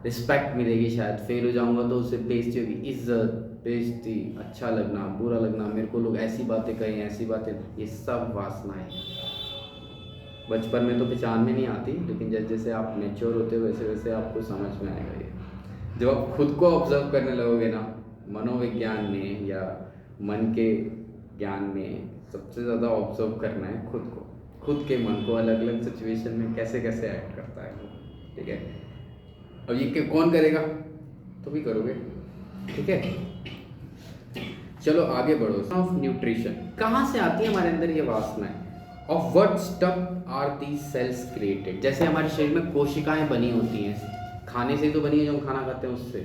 रिस्पेक्ट मिलेगी, शायद फेल हो जाऊंगा तो उससे बेइज्जती होगी, इज्जत, बेइज्जती, अच्छा लगना, बुरा लगना, मेरे को लोग ऐसी बातें कहें, ऐसी बातें, ये सब वासनाएं। बचपन में तो पहचान में नहीं आती, लेकिन जैसे जैसे आप मैच्योर होते हो वैसे वैसे आपको समझ में आएगा ये। जब आप खुद को ऑब्जर्व करने लगोगे ना, मनोविज्ञान में या मन के ज्ञान में सबसे ज़्यादा ऑब्जर्व करना है खुद को, खुद के मन को, अलग अलग सिचुएशन में कैसे कैसे एक्ट करता है वो, ठीक है। और ये कौन करेगा, तो भी करोगे, ठीक है। चलो आगे बढ़ो। ऑफ न्यूट्रिशन, कहाँ से आती है हमारे अंदर ये वासनाएं, of what stuff are these cells created. जैसे हमारे शरीर में कोशिकाएं बनी होती हैं, खाने से तो बनी है, जो हम खाना खाते हैं उससे।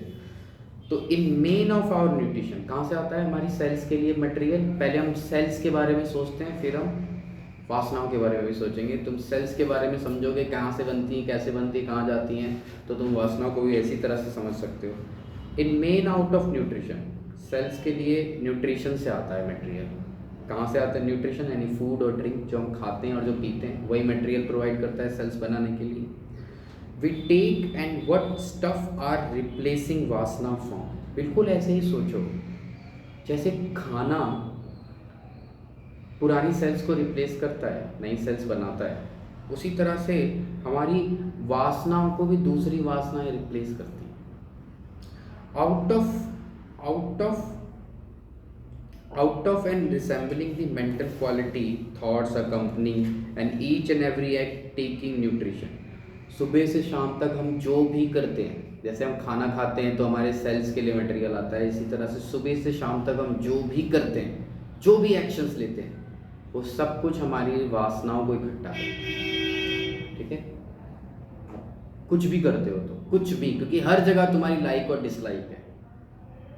तो इन मेन ऑफ आवर न्यूट्रिशन कहाँ से आता है, हमारी सेल्स के लिए मटेरियल। पहले हम सेल्स के बारे में सोचते हैं, फिर हम वासनाओं के बारे में भी सोचेंगे। तुम सेल्स के बारे में समझोगे कहाँ से बनती हैं, कैसे बनती है, कहाँ जाती हैं, तो तुम वासनाओं को भी ऐसी तरह से समझ सकते हो। In main out of nutrition, cells के लिए न्यूट्रिशन से आता है मटेरियल। कहाँ से आता है न्यूट्रिशन, यानी फूड और ड्रिंक, जो हम खाते हैं और जो पीते हैं वही मटेरियल प्रोवाइड करता है सेल्स बनाने के लिए। We take and what stuff are replacing vasana form. बिल्कुल ऐसे ही सोचो, जैसे खाना पुरानी सेल्स को रिप्लेस करता है, नई सेल्स बनाता है, उसी तरह से हमारी वासनाओं को भी दूसरी वासनाएं रिप्लेस करती हैं। Out of out of out of and resembling the mental quality thoughts accompanying and each and every act taking nutrition। सुबह से शाम तक हम जो भी करते हैं, जैसे हम खाना खाते हैं तो हमारे सेल्स के लिए मटेरियल आता है, इसी तरह से सुबह से शाम तक हम जो भी करते हैं, जो भी एक्शंस लेते हैं, वो सब कुछ हमारी वासनाओं को इकट्ठा करता है। ठीक है, कुछ भी करते हो तो कुछ भी, क्योंकि हर जगह तुम्हारी लाइक और डिसलाइक है।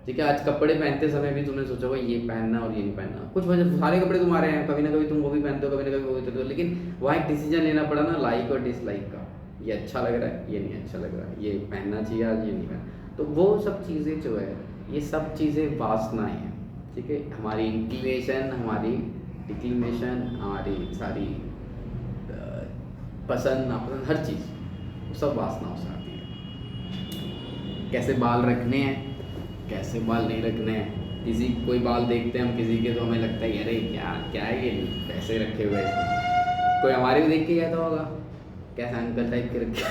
ठीक है, आज कपड़े पहनते समय भी तुमने सोचा होगा ये पहनना और ये नहीं पहनना, कुछ वजह सारे कपड़े तुम्हारे हैं, कभी ना कभी तुम वो भी पहनते हो, कभी ना कभी वो भी पहनते हो, लेकिन वहाँ एक डिसीजन लेना पड़ा ना, लाइक और डिसलाइक का। ये अच्छा लग रहा है, ये नहीं अच्छा लग रहा है, ये पहनना चाहिए आज, ये नहीं पहनना। तो वो सब चीज़ें जो है, ये सब चीज़ें वासनाएँ हैं। ठीक है, हमारी इंक्लिनेशन, हमारी डिक्लिनेशन, हमारी सारी पसंद नापसंद, हर चीज़ वो सब वासनाओं से आती है। कैसे बाल रखने हैं, कैसे बाल नहीं रखने हैं, किसी कोई बाल देखते हैं हम किसी के, तो हमें लगता है अरे क्या क्या है ये, कैसे रखे हुए हैं। कोई हमारे भी देख के कहता होगा कैसा अंकल टाइप के रखे।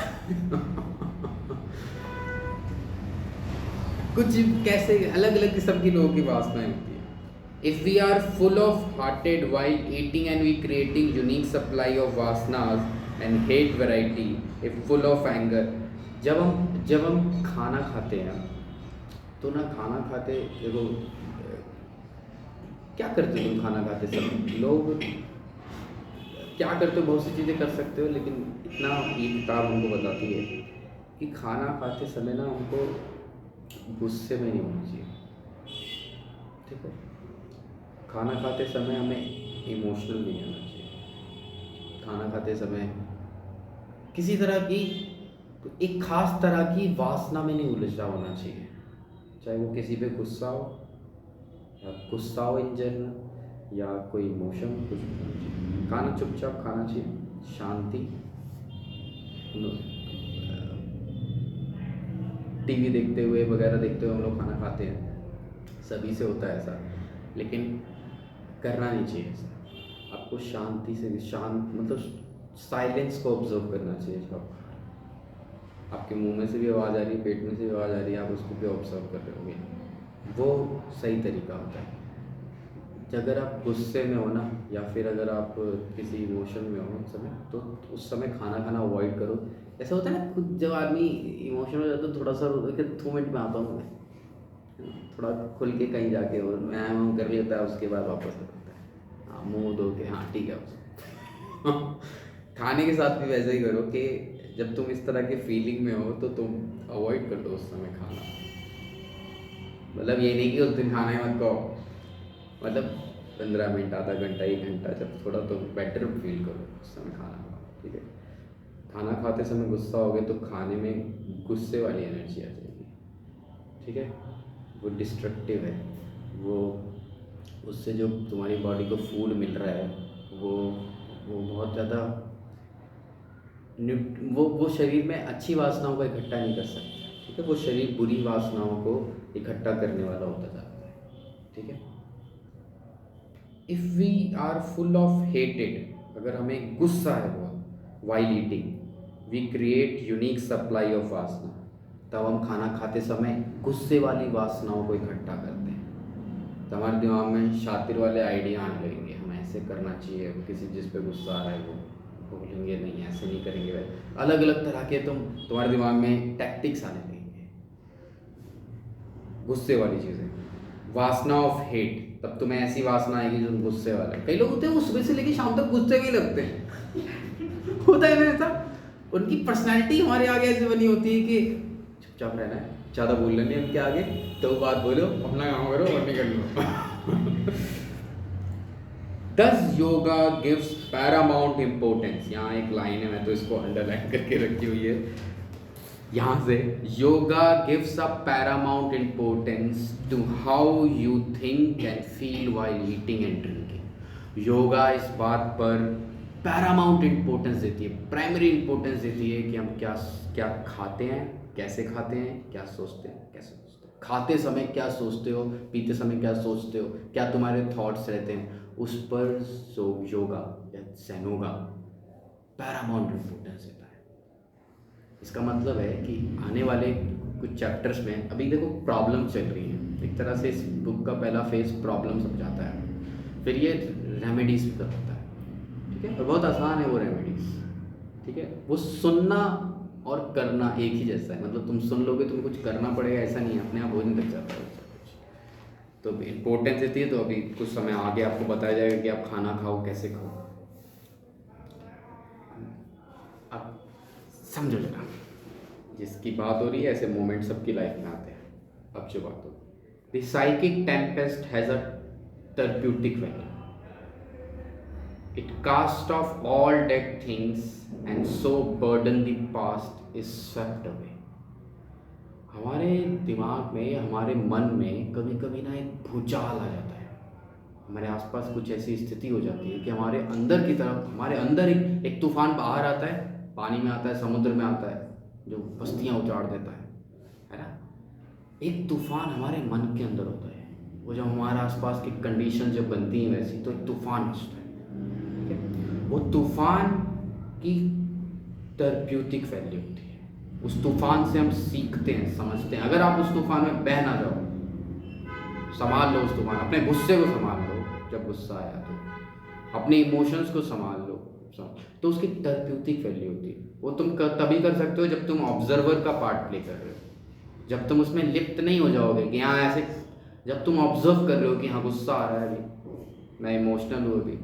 कुछ कैसे अलग अलग किस्म की लोगों की वासनाएं होती है। If we are full of hearted while eating and we creating unique supply of vasanas and hate variety, if full of anger. जब हम खाना खाते हैं तो ना, खाना खाते देखो क्या करते हो तुम खाना खाते समय, लोग क्या करते हो, बहुत सी चीज़ें कर सकते हो, लेकिन इतना ये किताब हमको बताती है कि खाना खाते समय ना हमको गुस्से में नहीं होना चाहिए। ठीक है, खाना खाते समय हमें इमोशनल नहीं होना चाहिए। खाना खाते समय किसी तरह की एक खास तरह की वासना में नहीं उलझा होना चाहिए, चाहे वो किसी पे गुस्सा हो या गुस्सा हो इन जनरल, या कोई इमोशन, कुछ भी होना चाहिए। खाना चुपचाप खाना चाहिए, शांति। टीवी देखते हुए वगैरह देखते हुए हम लोग खाना खाते हैं, सभी से होता है ऐसा, लेकिन करना नहीं चाहिए ऐसा। आपको शांति से, शांत मतलब साइलेंस को ऑब्जर्व करना चाहिए। जब आपके मुंह में से भी आवाज़ आ रही है, पेट में से भी आवाज़ आ रही है, आप उसको भी ऑब्जर्व कर रहे होंगे, वो सही तरीका होता है। अगर आप गुस्से में हो ना, या फिर अगर आप किसी इमोशन में हो उस समय, तो उस समय खाना खाना अवॉइड करो। ऐसा होता है ना, खुद जब आदमी इमोशनल हो जाता है, थोड़ा सा 2 मिनट में आता हूँ मैं, थोड़ा खुल के कहीं जाके और मैं कर लेता है, उसके बाद वापस आ जाता है, हाँ मुँह धो के, हाँ ठीक है। खाने के साथ भी वैसे ही करो कि जब तुम इस तरह के फीलिंग में हो तो तुम अवॉइड कर दो उस समय खाना। मतलब ये नहीं कि उस दिन खाना ही मत खाओ, मतलब 15 मिनट, आधा घंटा, 1 घंटा, जब थोड़ा तो बेटर फील करो उस समय खाना खाओ। ठीक है, खाना खाते समय गुस्सा हो गए तो खाने में गुस्से वाली एनर्जी आ जाएगी। ठीक है, वो डिस्ट्रक्टिव है, वो उससे जो तुम्हारी बॉडी को फूड मिल रहा है वो बहुत ज़्यादा वो शरीर में अच्छी वासनाओं को इकट्ठा नहीं कर सकता। ठीक है, वो शरीर बुरी वासनाओं को इकट्ठा करने वाला होता जाता है। ठीक है, if we are full of hated, अगर हमें गुस्सा है बहुत while eating, we create unique supply of vasana, तब हम खाना खाते समय गुस्से वाली वासनाओं को इकट्ठा करते हैं। तो हमारे दिमाग में शातिर वाले आइडिया आने लगेंगे, हम ऐसे करना चाहिए, किसी जिस पे गुस्सा आ रहा है वो बोलेंगे नहीं ऐसे नहीं करेंगे, अलग अलग तरह के तुम्हारे दिमाग में टैक्टिक्स आने लगेंगे, गुस्से वाली चीज़ें, वासना ऑफ हेट। तब तुम्हें ऐसी वासना आएगी जो गुस्से वाला है। कई लोग होते हैं वो सुबह से लेकर शाम तक गुस्से में ही लगते हैं। होता है ना ऐसा, उनकी पर्सनैलिटी हमारे आगे ऐसे बनी होती है कि चुपचाप रहना है, ज़्यादा बोलना नहीं उनके आगे, तो बात बोलो, अपना काम करो और निकल लो। Does yoga gives Paramount importance, यहाँ एक लाइन है, मैं तो इसको अंडरलाइन करके रखी हुई है यहाँ से, yoga gives a paramount importance to how you think and feel while eating and drinking. Yoga इस बात पर पैरामाउंट इम्पोर्टेंस देती है, प्राइमरी इम्पोर्टेंस देती है कि हम क्या क्या खाते हैं, कैसे खाते हैं, क्या सोचते हैं, कैसे सोचते हैं, खाते समय क्या सोचते हो, पीते समय क्या सोचते हो, क्या तुम्हारे थॉट्स रहते हैं, उस पर योगा या सेनोगा पैरामाउंट इम्पोर्टेंस देता है। इसका मतलब है कि आने वाले कुछ चैप्टर्स में अभी देखो प्रॉब्लम चल रही है, एक तरह से इस बुक का पहला फेज प्रॉब्लम समझाता है, फिर ये रेमेडीज भी करता है, ठीक है, और बहुत आसान है वो रेमेडीज, ठीक है। वो सुनना और करना एक ही जैसा है, मतलब तुम सुन लोगे तुम्हें कुछ करना पड़ेगा ऐसा नहीं है, अपने आप हो नहीं लग जाता है कुछ। तो इम्पोर्टेंस देती है। तो अभी कुछ समय आगे आपको बताया जाएगा कि आप खाना खाओ, कैसे खाओ, आप समझो जरा। जिसकी बात हो रही है ऐसे मोमेंट सबकी लाइफ में आते हैं। अब जो बात हो, the psychic Tempest has a therapeutic value. It cast off all dead things and so burden the past is swept away. हमारे दिमाग में, हमारे मन में कभी कभी ना एक भूचाल आ जाता है, हमारे आसपास कुछ ऐसी स्थिति हो जाती है कि हमारे अंदर की तरफ, हमारे अंदर एक तूफान बाहर आता है, पानी में आता है, समुद्र में आता है, जो बस्तियाँ उजाड़ देता है ना। एक तूफान हमारे मन के अंदर होता है, वो जब हमारे आसपास की कंडीशन जब बनती हैं वैसी, तो एक तूफान मचता है। वो तूफान की थेरेप्यूटिक वैल्यू होती है। उस तूफान से हम सीखते हैं, समझते हैं। अगर आप उस तूफान में बह ना जाओ, संभाल लो उस तूफान, अपने गुस्से को संभाल लो, जब गुस्सा आया तो अपने इमोशंस को संभाल लो, तो उसकी थेरेप्यूटिक वैल्यू होती है। वो तुम तभी कर सकते हो जब तुम ऑब्जर्वर का पार्ट प्ले कर रहे हो, जब तुम उसमें लिप्त नहीं हो जाओगे कि हाँ ऐसे, जब तुम ऑब्जर्व कर रहे हो कि हाँ गुस्सा आ रहा है अभी, मैं इमोशनल हूँ अभी,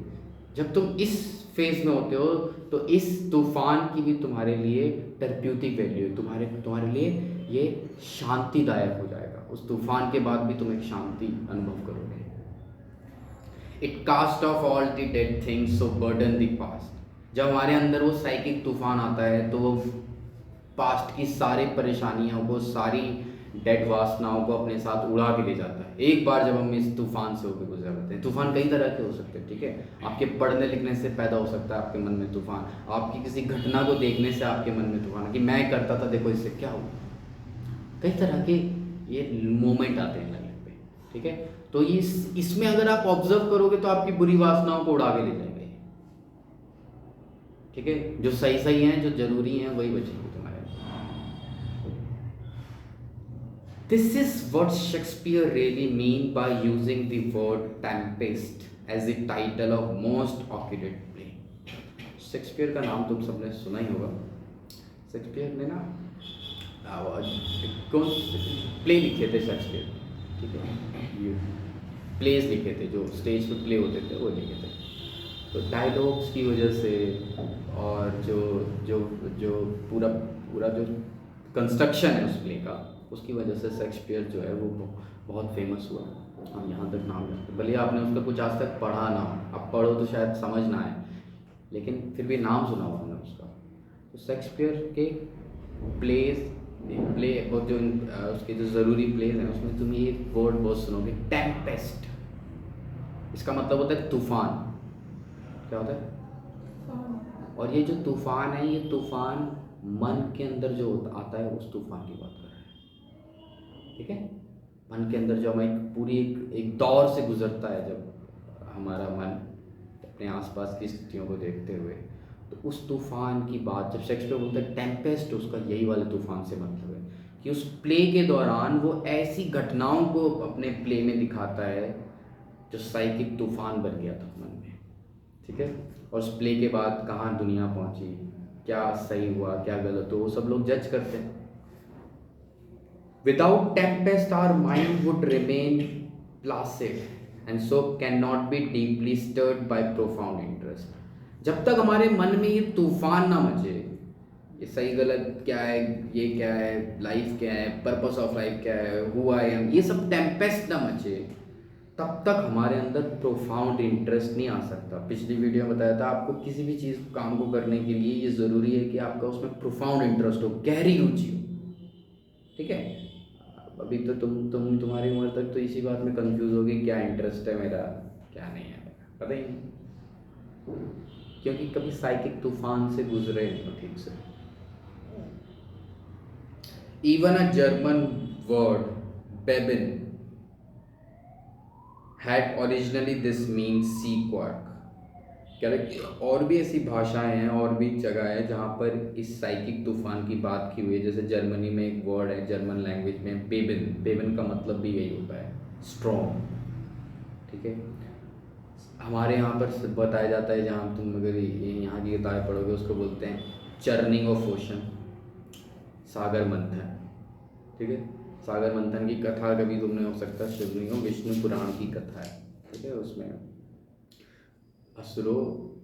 जब तुम इस फेज में होते हो तो इस तूफान की भी तुम्हारे लिए थेरेप्यूटिक वैल्यू है, तुम्हारे लिए ये शांतिदायक हो जाएगा। उस तूफान के बाद भी तुम एक शांति अनुभव करोगे। It cast off all the dead things so burden the past. जब हमारे अंदर वो साइकिक तूफान आता है तो वो पास्ट की सारी परेशानियों को, सारी डेड वासनाओं को अपने साथ उड़ा के ले जाता है। एक बार जब हम इस तूफान से होकर गुजर जाते हैं, तूफान कई तरह के हो सकते हैं, ठीक है। आपके पढ़ने लिखने से पैदा हो सकता है आपके मन में तूफान, आपकी किसी घटना को देखने से आपके मन में तूफान कि मैं करता था, देखो इससे क्या हुआ। कई तरह के ये मोमेंट आते हैं लाइफ पे, ठीक है। तो इसमें अगर आप ऑब्जर्व करोगे तो आपकी बुरी वासनाओं को उड़ा के ले जाएंगे, ठीक है। जो सही सही हैं, जो जरूरी हैं, वही बचेंगे तुम्हारे। This is what Shakespeare really mean by using the word tempest as the title of most quoted play. Shakespeare का नाम तुम सबने सुना ही होगा। शेक्सपियर ने ना कौन प्ले लिखे थे शेक्सपियर, ठीक है, प्लेज लिखे थे, जो स्टेज पे प्ले होते थे वो लिखे थे। तो डायलॉग्स की वजह से और जो जो जो पूरा पूरा जो कंस्ट्रक्शन है उस प्ले का, उसकी वजह से शेक्सपियर जो है वो बहुत फेमस हुआ। हम यहाँ तक नाम जानते, भले आपने उसका कुछ आज तक पढ़ा ना हो, आप पढ़ो तो शायद समझ ना आए, लेकिन फिर भी नाम सुना हुआ हमने उसका। तो शेक्सपियर के प्ले और जो उसके जो ज़रूरी प्लेज हैं उसमें तुम ये वर्ड बहुत सुनोगे, टेम्पेस्ट। इसका मतलब होता है तूफान। क्या होता है? और ये जो तूफान है, ये तूफान मन के अंदर जो आता है उस तूफान की बात कर रहे हैं, ठीक है। मन के अंदर जो हमें पूरी एक दौर से गुजरता है, जब हमारा मन अपने आसपास की स्थितियों को देखते हुए, तो उस तूफान की बात जब शेक्सपियर बोलता है टेम्पेस्ट, उसका यही वाले तूफान से मतलब है कि उस प्ले के दौरान वो ऐसी घटनाओं को अपने प्ले में दिखाता है जो साइकिक तूफान बन गया था मन में, ठीक है। और उस प्ले के बाद कहाँ दुनिया पहुंची, क्या सही हुआ, क्या गलत हो, वो सब लोग जज करते हैं। Without tempest our mind would remain placid and so can not be deeply stirred by profound interest. जब तक हमारे मन में ये तूफान ना मचे, ये सही गलत क्या है, ये क्या है, लाइफ क्या है, पर्पस ऑफ लाइफ क्या है, हु आई एम, ये सब टेम्पेस्ट ना मचे, तब तक हमारे अंदर प्रोफाउंड इंटरेस्ट नहीं आ सकता। पिछली वीडियो में बताया था आपको, किसी भी चीज़ काम को करने के लिए ये ज़रूरी है कि आपका उसमें प्रोफाउंड इंटरेस्ट हो, गहरी रुचि हो, ठीक है। अभी तो तुम्हारी उम्र तक तो इसी बात में कंफ्यूज होगी, क्या इंटरेस्ट है मेरा, क्या नहीं है मेरा, पता ही नहीं, क्योंकि कभी साइकिक तूफान से गुजरे नहीं हो ठीक से। इवन अ जर्मन वर्ड बेबिन had originally this means sea quark, कह रहे कि और भी ऐसी भाषाएं हैं और भी जगह है जहाँ पर इस साइकिक तूफान की बात की हुई है। जैसे जर्मनी में एक वर्ड है जर्मन लैंग्वेज में बेबन, बेबन का मतलब भी यही होता है स्ट्रॉन्ग, ठीक है। हमारे यहाँ पर बताया जाता है, जहाँ तुम अगर यहाँ की किताबें पढ़ोगे उसको बोलते हैं चर्निंग ऑफ ओशन, सागर मंथन, ठीक है। सागर मंथन की कथा कभी तुमने हो सकता है सुनी हो, विष्णु पुराण की कथा है, ठीक है। उसमें असुरों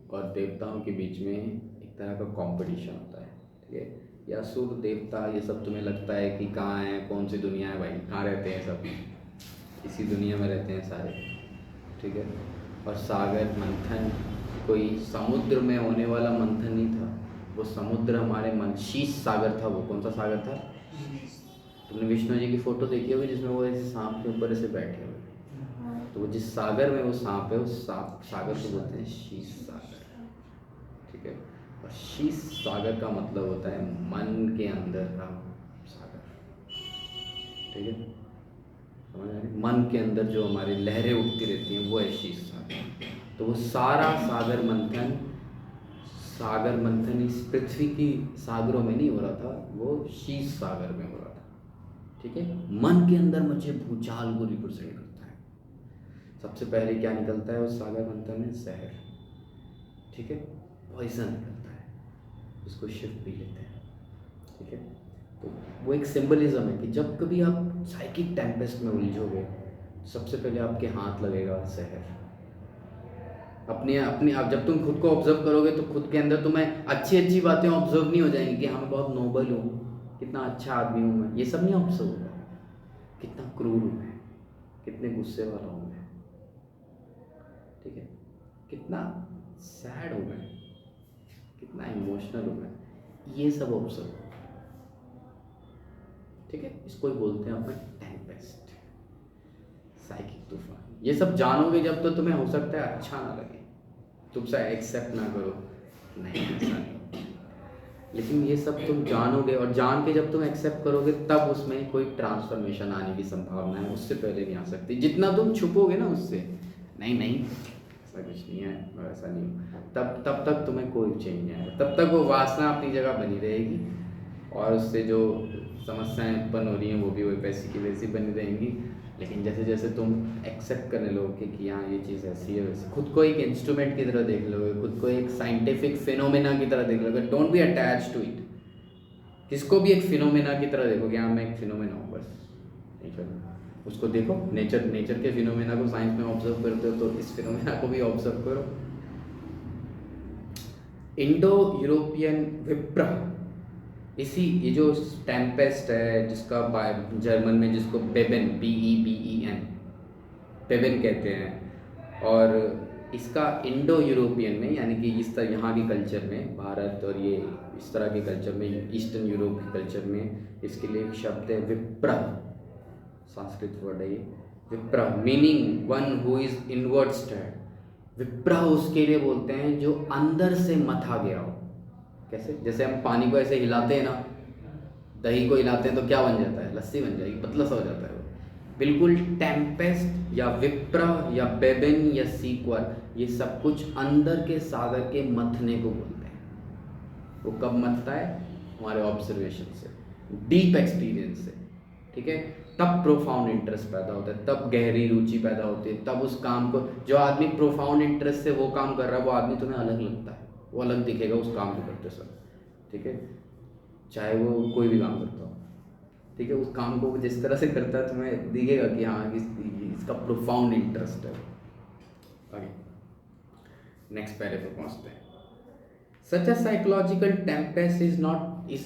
और देवताओं के बीच में एक तरह का कंपटीशन होता है, ठीक है। ये असुर देवता ये सब तुम्हें लगता है कि कहाँ है, कौन सी दुनिया है भाई, कहाँ रहते हैं सब, इसी दुनिया में रहते हैं सारे, ठीक है। और सागर मंथन कोई समुद्र में होने वाला मंथन नहीं था, वो समुद्र हमारे मन, शीश सागर था। वो कौन सा सागर था? तुमने विष्णु जी की फोटो देखी होगी जिसमें वो ऐसे सांप के ऊपर ऐसे बैठे हुए, तो वो जिस सागर में वो सांप है उस सागर को बोलते हैं शीश सागर, ठीक है। और शीश सागर का मतलब होता है मन के अंदर का सागर, ठीक है। समझ आ रही? मन के अंदर जो हमारी लहरें उठती रहती हैं वो है शीश सागर। तो वो सारा सागर मंथन इस पृथ्वी की सागरों में नहीं हो रहा था, वो शीश सागर में हो रहा था, ठीक है। मन के अंदर मचे भूचाल को रिप्रेजेंट करता है। सबसे पहले क्या निकलता है उस सागर मंथन में? जहर, ठीक है, पॉइजन निकलता है, उसको शिव पी लेते हैं, ठीक है। तो वो एक सिंबलिज्म है कि जब कभी आप साइकिक टेम्पेस्ट में उलझोगे सबसे पहले आपके हाथ लगेगा जहर। अपने अपने आप जब तुम खुद को ऑब्जर्व करोगे तो खुद के अंदर तुम्हें अच्छी अच्छी बातें ऑब्जर्व नहीं हो जाएंगी कि हाँ मैं बहुत नोबल हूँ, कितना अच्छा आदमी हूँ मैं, ये सब नहीं ऑब्जर्व होगा। कितना क्रूर हूँ मैं, कितने गुस्से वाला हूँ मैं, ठीक है, कितना सैड हूँ मैं, कितना इमोशनल हूँ मैं, ये सब ऑब्जर्व, ठीक है। इसको ही बोलते हैं अपन टेम्पेस्ट, साइकिक तूफान। ये सब जानोगे जब तो तुम्हें हो सकता है अच्छा ना लगे, तुमसे एक्सेप्ट ना करो, नहीं ऐसा नहीं, लेकिन ये सब तुम जानोगे और जान के जब तुम एक्सेप्ट करोगे तब उसमें कोई ट्रांसफॉर्मेशन आने की संभावना है, उससे पहले नहीं आ सकती। जितना तुम छुपोगे ना उससे, नहीं नहीं ऐसा कुछ नहीं है और ऐसा नहीं, तब तक तुम्हें कोई चेंज नहीं आएगा, तब तक वो वासना अपनी जगह बनी रहेगी और उससे जो समस्याएं उत्पन्न हो रही हैं वो भी वही पैसे की वैसी बनी रहेंगी। लेकिन जैसे जैसे तुम एक्सेप्ट करने लोगे कि हाँ ये चीज़ ऐसी है वैसे, खुद को एक इंस्ट्रूमेंट की तरह देख लोगे, खुद को एक साइंटिफिक फिनोमेना की तरह देख लोगे, don't be attach to it. किसको भी एक फिनोमेना की तरह देखोगे, हाँ मैं एक फिनोमेना हूँ बस, नेचर, उसको देखो, नेचर के फिनोमेना को साइंस में ऑब्जर्व करते हो तो इस फिनोमेना को भी ऑब्जर्व करो। इंडो यूरोपियन विप्रह, इसी ये जो टेम्पेस्ट है जिसका जर्मन में जिसको बेबेन, BEBEN, बेबेन कहते हैं, और इसका इंडो यूरोपियन में यानी कि इस तरह यहाँ के कल्चर में, भारत और ये इस तरह के कल्चर में, ईस्टर्न यूरोप के कल्चर में इसके लिए एक शब्द है विप्रह, संस्कृत वर्ड है ये विप्रह, meaning one who is inward stayed. विप्रह उसके लिए बोलते हैं जो अंदर से मथा गया हो। कैसे? जैसे हम पानी को ऐसे हिलाते हैं ना, दही को हिलाते हैं तो क्या बन जाता है? लस्सी बन जाएगी, पतला सा हो जाता है वो। बिल्कुल टेम्पेस्ट या विप्रह या बेबेन या सीक्वर, ये सब कुछ अंदर के सागर के मथने को बोलते हैं। वो कब मथता है? हमारे ऑब्जर्वेशन से, डीप एक्सपीरियंस से, ठीक है। तब प्रोफाउंड इंटरेस्ट पैदा होता है, तब गहरी रुचि पैदा होती है, तब उस काम को, जो आदमी प्रोफाउंड इंटरेस्ट से वो काम कर रहा है वो आदमी तुम्हें अलग लगता है, वो अलग दिखेगा उस काम को करते समय, ठीक है, चाहे वो कोई भी काम करता हो, ठीक है। उस काम को जिस तरह से करता है तुम्हें दिखेगा कि हाँ इसका प्रोफाउंड इंटरेस्ट है। आगे नेक्स्ट पैरे पर पहुँचते हैं। Such a psychological tempest is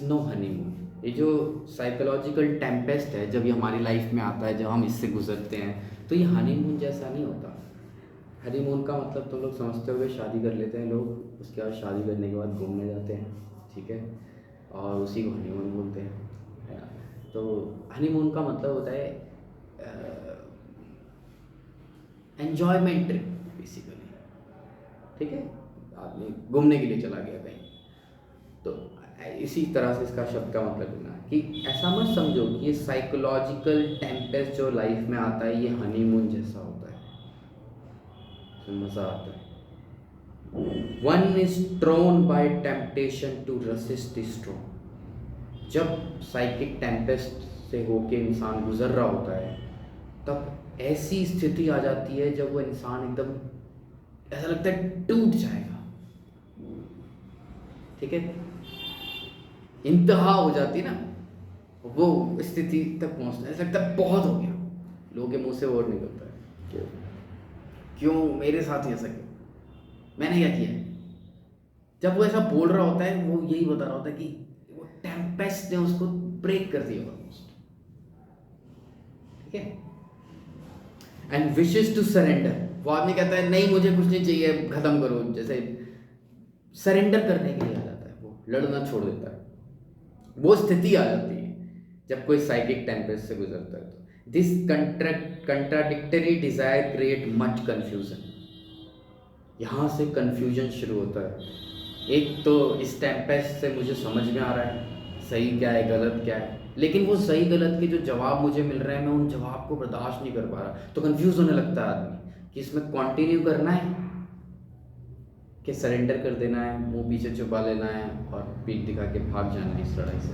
no honeymoon. ये जो साइकोलॉजिकल टेम्पेस्ट है जब ये हमारी लाइफ में आता है, जब हम इससे गुजरते हैं तो ये हनीमून जैसा नहीं होता। हनीमून का मतलब तो लोग समझते हुए शादी कर लेते हैं लोग, उसके बाद शादी करने के बाद घूमने जाते हैं, ठीक है, और उसी को हनीमून बोलते हैं, है ना। तो हनीमून का मतलब होता है एन्जॉयमेंट ट्रिप बेसिकली, ठीक है, आदमी घूमने के लिए चला गया कहीं, तो इसी तरह से इसका शब्द का मतलब लेना कि ऐसा मत समझो कि ये साइकोलॉजिकल टेम्पेस्ट जो लाइफ में आता है ये हनीमून जैसा होता है, मज़ा आता है, one is thrown by temptation to resist the storm. जब साइकिक टेम्पेस्ट से होके इंसान गुजर रहा होता है तब ऐसी स्थिति आ जाती है जब वो इंसान एकदम ऐसा लगता है टूट जाएगा, ठीक है, इंतहा हो जाती है ना, वो स्थिति तक पहुंचता है, ऐसा लगता है बहुत हो गया। लोगों के मुंह से वर्ड निकलता है क्यों मेरे साथ ही ऐसा, क्यों मैंने क्या किया है। जब वो ऐसा बोल रहा होता है वो यही बता रहा होता है कि वो टेम्पेस्ट ने उसको ब्रेक कर दिया ऑलमोस्ट, ठीक है। एंड विशेस टू सरेंडर, वो आदमी कहता है नहीं मुझे कुछ नहीं चाहिए, खत्म करो, जैसे सरेंडर करने के लिए आ जाता है, वो लड़ना छोड़ देता है। वो स्थिति आ जाती है जब कोई साइकिक टेम्पेस्ट से गुजरता है। तो this contradictory desire create much confusion. यहाँ से कंफ्यूजन शुरू होता है। एक तो इस टेम्पेस्ट से मुझे समझ में आ रहा है सही क्या है गलत क्या है, लेकिन वो सही गलत के जो जवाब मुझे मिल रहे हैं मैं उन जवाब को बर्दाश्त नहीं कर पा रहा, तो कंफ्यूज होने लगता है आदमी कि इसमें कंटिन्यू करना है कि सरेंडर कर देना है, मुंह पीछे छुपा लेना है और पीठ दिखा के भाग जाना है इस लड़ाई से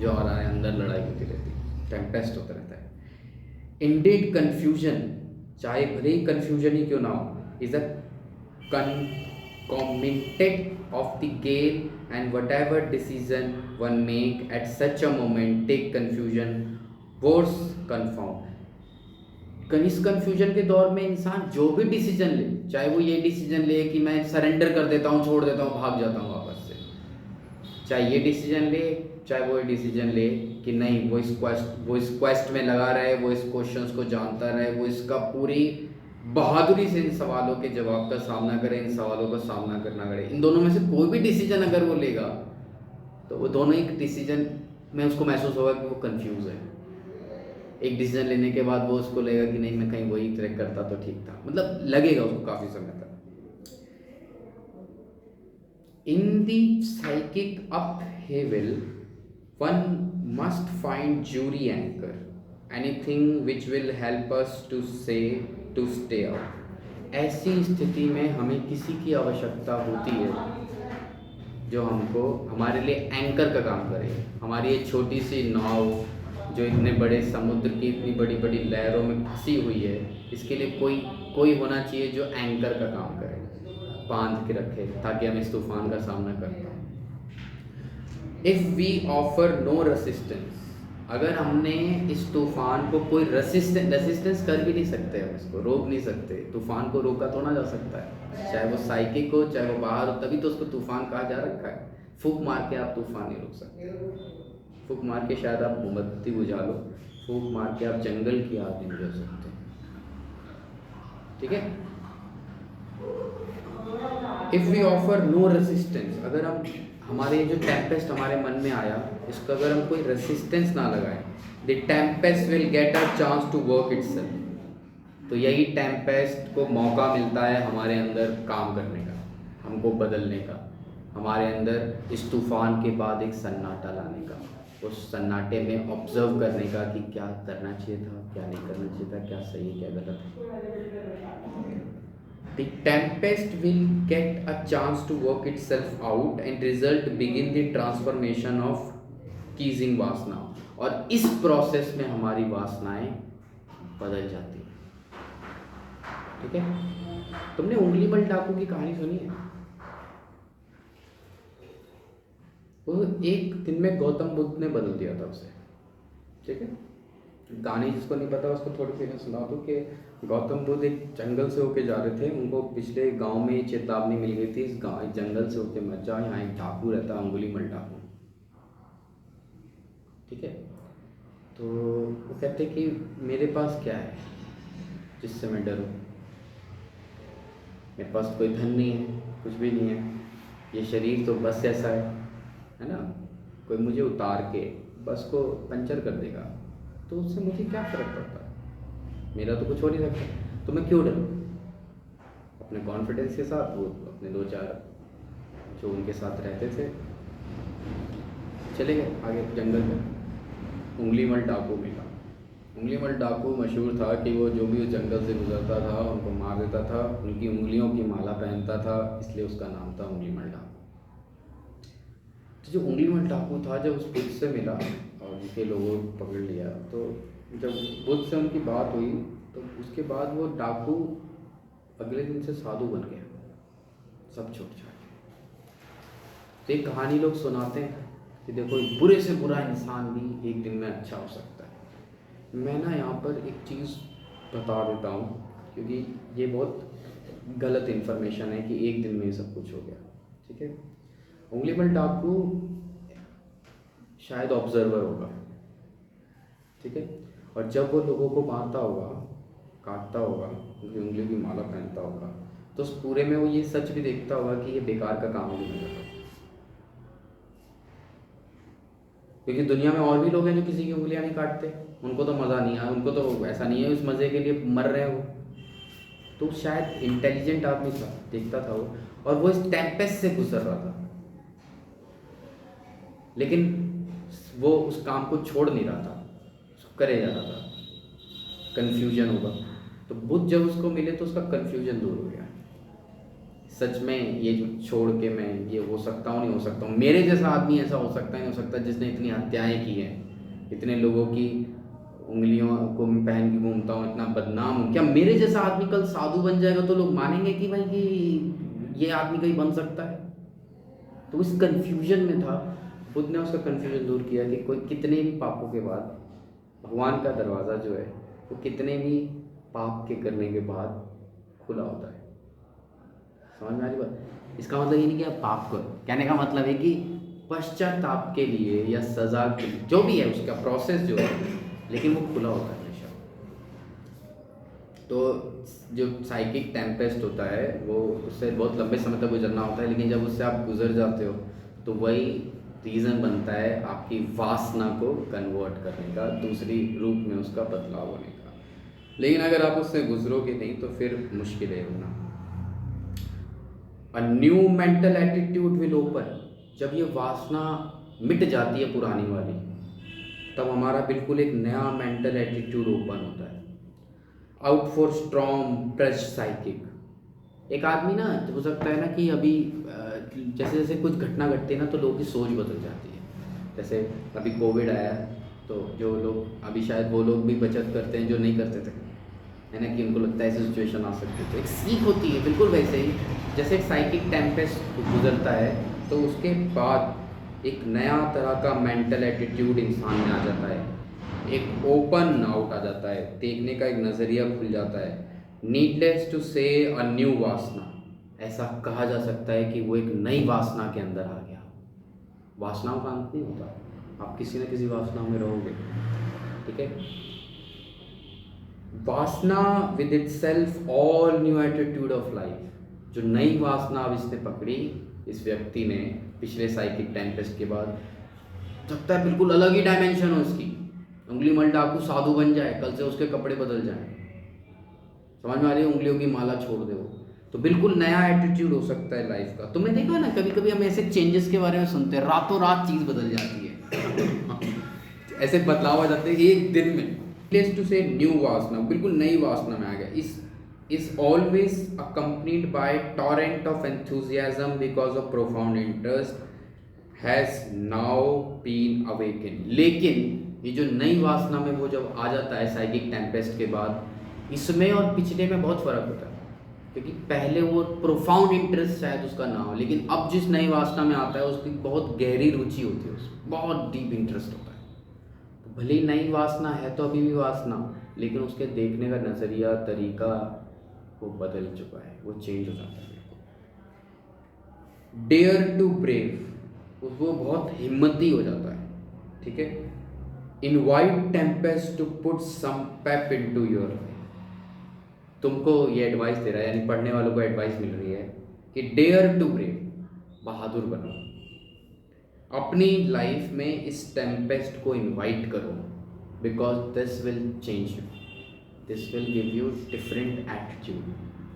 जो आ रहा है। अंदर लड़ाई होती रहती है, टेम्पेस्ट होता रहता है। इंडीड कन्फ्यूजन, चाहे भले ही कन्फ्यूजन ही क्यों ना हो, is a concomitant of the game, and whatever decision one make at such a moment take confusion worse confound। इस कन्फ्यूजन के दौर में इंसान जो भी डिसीजन ले, चाहे वो ये डिसीजन ले कि मैं सरेंडर कर देता हूँ, छोड़ देता हूँ, भाग जाता हूँ वापस से, चाहे ये डिसीजन ले, चाहे वो डिसीजन ले कि नहीं वो इस क्वेस्ट में लगा रहे, वो इस क्वेश्चंस को जानता रहे, वो इसका पूरी बहादुरी से इन सवालों के जवाब का सामना करे, इन सवालों का सामना करना करे। इन दोनों में से कोई भी डिसीजन अगर वो लेगा तो वो दोनों ही डिसीजन में उसको महसूस होगा कि वो कंफ्यूज है। एक डिसीजन लेने के बाद वो उसको लगेगा कि नहीं मैं कहीं वही ट्रैक करता तो ठीक था, मतलब लगेगा उसको काफ़ी समय तक। In the psychic upheaval one must find jury anchor, anything which will help us to stay out. ऐसी स्थिति में हमें किसी की आवश्यकता होती है जो हमको हमारे लिए एंकर का काम करे। हमारी एक छोटी सी नाव जो इतने बड़े समुद्र की इतनी बड़ी बड़ी लहरों में फंसी हुई है, इसके लिए कोई होना चाहिए जो एंकर का काम करे, बांध के रखे ताकि हम इस तूफान का सामना कर पाए। If we offer no resistance, अगर हमने इस तूफान को कोई रेसिस्टेंस कर भी नहीं सकते, हम इसको रोक नहीं सकते, तूफान को रोका तो ना जा सकता है, चाहे वो साइकिक हो चाहे वो बाहर हो, तभी तो उसको तूफान कहा जा रखा है। फूंक मार के आप तूफान नहीं रोक सकते, फूंक मार के शायद आप मोमबत्ती बुझा लो, फूंक मार के आप जंगल की आग नहीं बुझा सकते, ठीक है। If we offer no resistance, अगर हम हमारे जो टेम्पेस्ट हमारे मन में आया इसका अगर हम कोई रेसिस्टेंस ना लगाएं, the tempest will get a chance to work itself. तो यही टेम्पेस्ट को मौका मिलता है हमारे अंदर काम करने का, हमको बदलने का, हमारे अंदर इस तूफान के बाद एक सन्नाटा लाने का, उस सन्नाटे में ऑब्जर्व करने का कि क्या करना चाहिए था, क्या नहीं करना चाहिए था, क्या सही है क्या गलत है। The tempest will get a chance to work itself out and result begin the transformation of Keesing वासना, और इस प्रोसेस में हमारी वासनाएं बदल जाती हैं, ठीक है। तुमने उंगलीमल डाकू की कहानी सुनी है? वो एक दिन में गौतम बुद्ध ने बदल दिया था उसे, ठीक है। कहानी जिसको नहीं पता उसको थोड़ी सी मैं सुना दूँ कि गौतम बुद्ध एक जंगल से होके जा रहे थे, उनको पिछले गांव में चेतावनी मिल गई थी, इस जंगल से होके मत जाओ, यहाँ एक डाकू रहता है, उंगलीमल डाकू, ठीक है। तो वो कहते कि मेरे पास क्या है जिससे मैं डरूं, मेरे पास कोई धन नहीं है, कुछ भी नहीं है, ये शरीर तो बस ऐसा है ना, कोई मुझे उतार के बस को पंचर कर देगा तो उससे मुझे क्या फ़र्क पड़ता है, मेरा तो कुछ हो नहीं सकता, तो मैं क्यों डरूं। अपने कॉन्फिडेंस के साथ वो अपने दो चार जो उनके साथ रहते थे चले गए आगे जंगल में, उंगलीमल डाकू मिला, उंगलीमल डाकू मशहूर था कि वो जो भी उस जंगल से गुजरता था उनको मार देता था, उनकी उंगलियों की माला पहनता था, इसलिए उसका नाम था उंगलीमल डाकू। तो जो उंगलीमल डाकू था जब उस बुद्ध से मिला और उनके लोगों को पकड़ लिया, तो जब बुद्ध से उनकी बात हुई तो उसके बाद वो डाकू अगले दिन से साधु बन गया, सब छोड़ छाड़ के। तो एक कहानी लोग सुनाते हैं कि देखो एक बुरे से बुरा इंसान भी एक दिन में अच्छा हो सकता है। मैं ना यहाँ पर एक चीज़ बता देता हूँ क्योंकि ये बहुत गलत इन्फॉर्मेशन है कि एक दिन में ये सब कुछ हो गया, ठीक है। उंगलीमल डाकू शायद ऑब्जर्वर होगा, ठीक है, और जब वो लोगों को मारता होगा, काटता होगा, उनकी उंगलियों की माला पहनता होगा, तो उस पूरे में वो ये सच भी देखता होगा कि ये बेकार का काम नहीं कर रहा, क्योंकि दुनिया में और भी लोग हैं जो किसी की उंगलियां नहीं काटते, उनको तो मज़ा नहीं आया, उनको तो ऐसा नहीं है, उस मज़े के लिए मर रहे हैं वो। तो शायद इंटेलिजेंट आदमी था, देखता था वो, और वो इस टेम्पेस्ट से गुजर रहा था, लेकिन वो उस काम को छोड़ नहीं रहा था, उसको करे जा रहा था। कन्फ्यूजन होगा, तो बुद्ध जब उसको मिले तो उसका कन्फ्यूजन दूर हो गया। सच में ये जो छोड़ के मैं ये हो सकता हूँ नहीं हो सकता हूँ, मेरे जैसा आदमी ऐसा हो सकता है नहीं हो सकता जिसने इतनी हत्याएं की हैं, इतने लोगों की उंगलियों को मैं पहन के घूमता हूँ, इतना बदनाम हूँ, क्या मेरे जैसा आदमी कल साधु बन जाएगा तो लोग मानेंगे कि भाई कि ये आदमी कहीं बन सकता है। तो इस कन्फ्यूजन में था, बुद्ध ने उसका कन्फ्यूजन दूर किया कि कोई कितने भी पापों के बाद भगवान का दरवाज़ा जो है वो कितने भी पाप के करने के बाद खुला होता है। समझ में आ रही बात? इसका मतलब ये नहीं कि आप पाप करो, कहने का मतलब है कि पश्चाताप के लिए या सजा के लिए जो भी है उसका प्रोसेस जो है, लेकिन वो खुला होता है हमेशा। तो जो साइकिक टेम्पेस्ट होता है वो उससे बहुत लंबे समय तक गुजरना होता है, लेकिन जब उससे आप गुजर जाते हो तो वही रीज़न बनता है आपकी वासना को कन्वर्ट करने का, दूसरी रूप में उसका बदलाव होने का। लेकिन अगर आप उससे गुजरोगे नहीं तो फिर मुश्किल है होना। A new mental attitude will open. जब ये वासना मिट जाती है पुरानी वाली, तब हमारा बिल्कुल एक नया मेंटल एटीट्यूड ओपन होता है। Out for strong fresh psychic. एक आदमी ना हो सकता है ना कि अभी जैसे जैसे कुछ घटना घटती है ना तो लोगों की सोच बदल जाती है। जैसे अभी कोविड आया तो जो लोग अभी शायद वो लोग भी बचत करते हैं जो नहीं करते थे, है ना, कि उनको लगता है ऐसी सिचुएशन आ सकती है, तो एक सीख होती है। बिल्कुल वैसे ही जैसे एक साइकिक टेम्पेस्ट गुजरता है तो उसके बाद एक नया तरह का मेंटल एटीट्यूड इंसान में आ जाता है, एक ओपन आउट आ जाता है, देखने का एक नज़रिया खुल जाता है। नीडलेस टू से अ न्यू वासना। ऐसा कहा जा सकता है कि वो एक नई वासना के अंदर आ गया। वासनाओं का अंत नहीं होता, आप किसी न किसी वासना में रहोगे, ठीक है। वासना with it self all new attitude of life. जो नई वासना अब इसने पकड़ी इस व्यक्ति ने पिछले साइकिक टेम्पेस्ट के बाद, लगता है बिल्कुल अलग ही डायमेंशन हो इसकी। उंगलीमल डाकू साधु बन जाए, कल से उसके कपड़े बदल जाएं, समझ में आ रही है, उंगलियों की माला छोड़ दे वो, तो बिल्कुल नया एटीट्यूड हो सकता है लाइफ का। तुमने देखा ना कभी कभी हम ऐसे चेंजेस के बारे में सुनते हैं, रातों रात चीज़ बदल जाती है ऐसे बदलाव आ जाते हैं एक दिन में। प्लेस टू से न्यू वासना, बिल्कुल नई वासना में आ गया। Is always accompanied by torrent of enthusiasm because of profound interest has now been awaken. लेकिन ये जो नई वासना में वो जब आ जाता है साइकिक टेम्पेस्ट के बाद, इसमें और पिछले में बहुत फ़र्क होता है, क्योंकि पहले वो प्रोफाउंड इंटरेस्ट शायद उसका ना हो, लेकिन अब जिस नई वासना में आता है उसकी बहुत गहरी रुचि होती है, उसमें बहुत डीप इंटरेस्ट होता है। तो भले ही नई वासना है तो अभी भी वासना, लेकिन उसके देखने का नज़रिया, तरीका वो बदल चुका है, वो चेंज हो जाता है। डेयर टू ब्रेव, वो बहुत हिम्मती हो जाता है, ठीक है। Invite tempest to put some pep into your life. तुमको ये एडवाइस दे रहा है, यानी पढ़ने वालों को एडवाइस मिल रही है कि डेयर टू ब्रेव, बहादुर बनो, अपनी लाइफ में इस टेम्पेस्ट को इनवाइट करो, because this will change you, this will give you different attitude,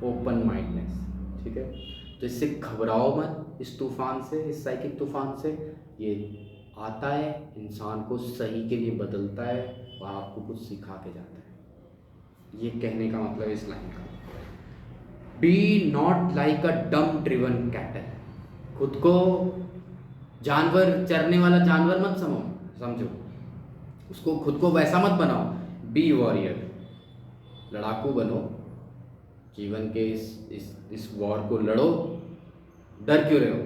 open mindness, ठीक है। तो इससे घबराओ मत, इस तूफान से, इस साइकिक तूफान से। ये आता है, इंसान को सही के लिए बदलता है और आपको कुछ सिखा के जाता है। ये कहने का मतलब इस लाइन का, बी नॉट लाइक अ डम ड्रिवन कैटल। खुद को जानवर, चरने वाला जानवर मत समझो, उसको खुद को वैसा मत बनाओ। बी वॉरियर, लड़ाकू बनो, जीवन के इस वॉर को लड़ो, डर क्यों रहे हो।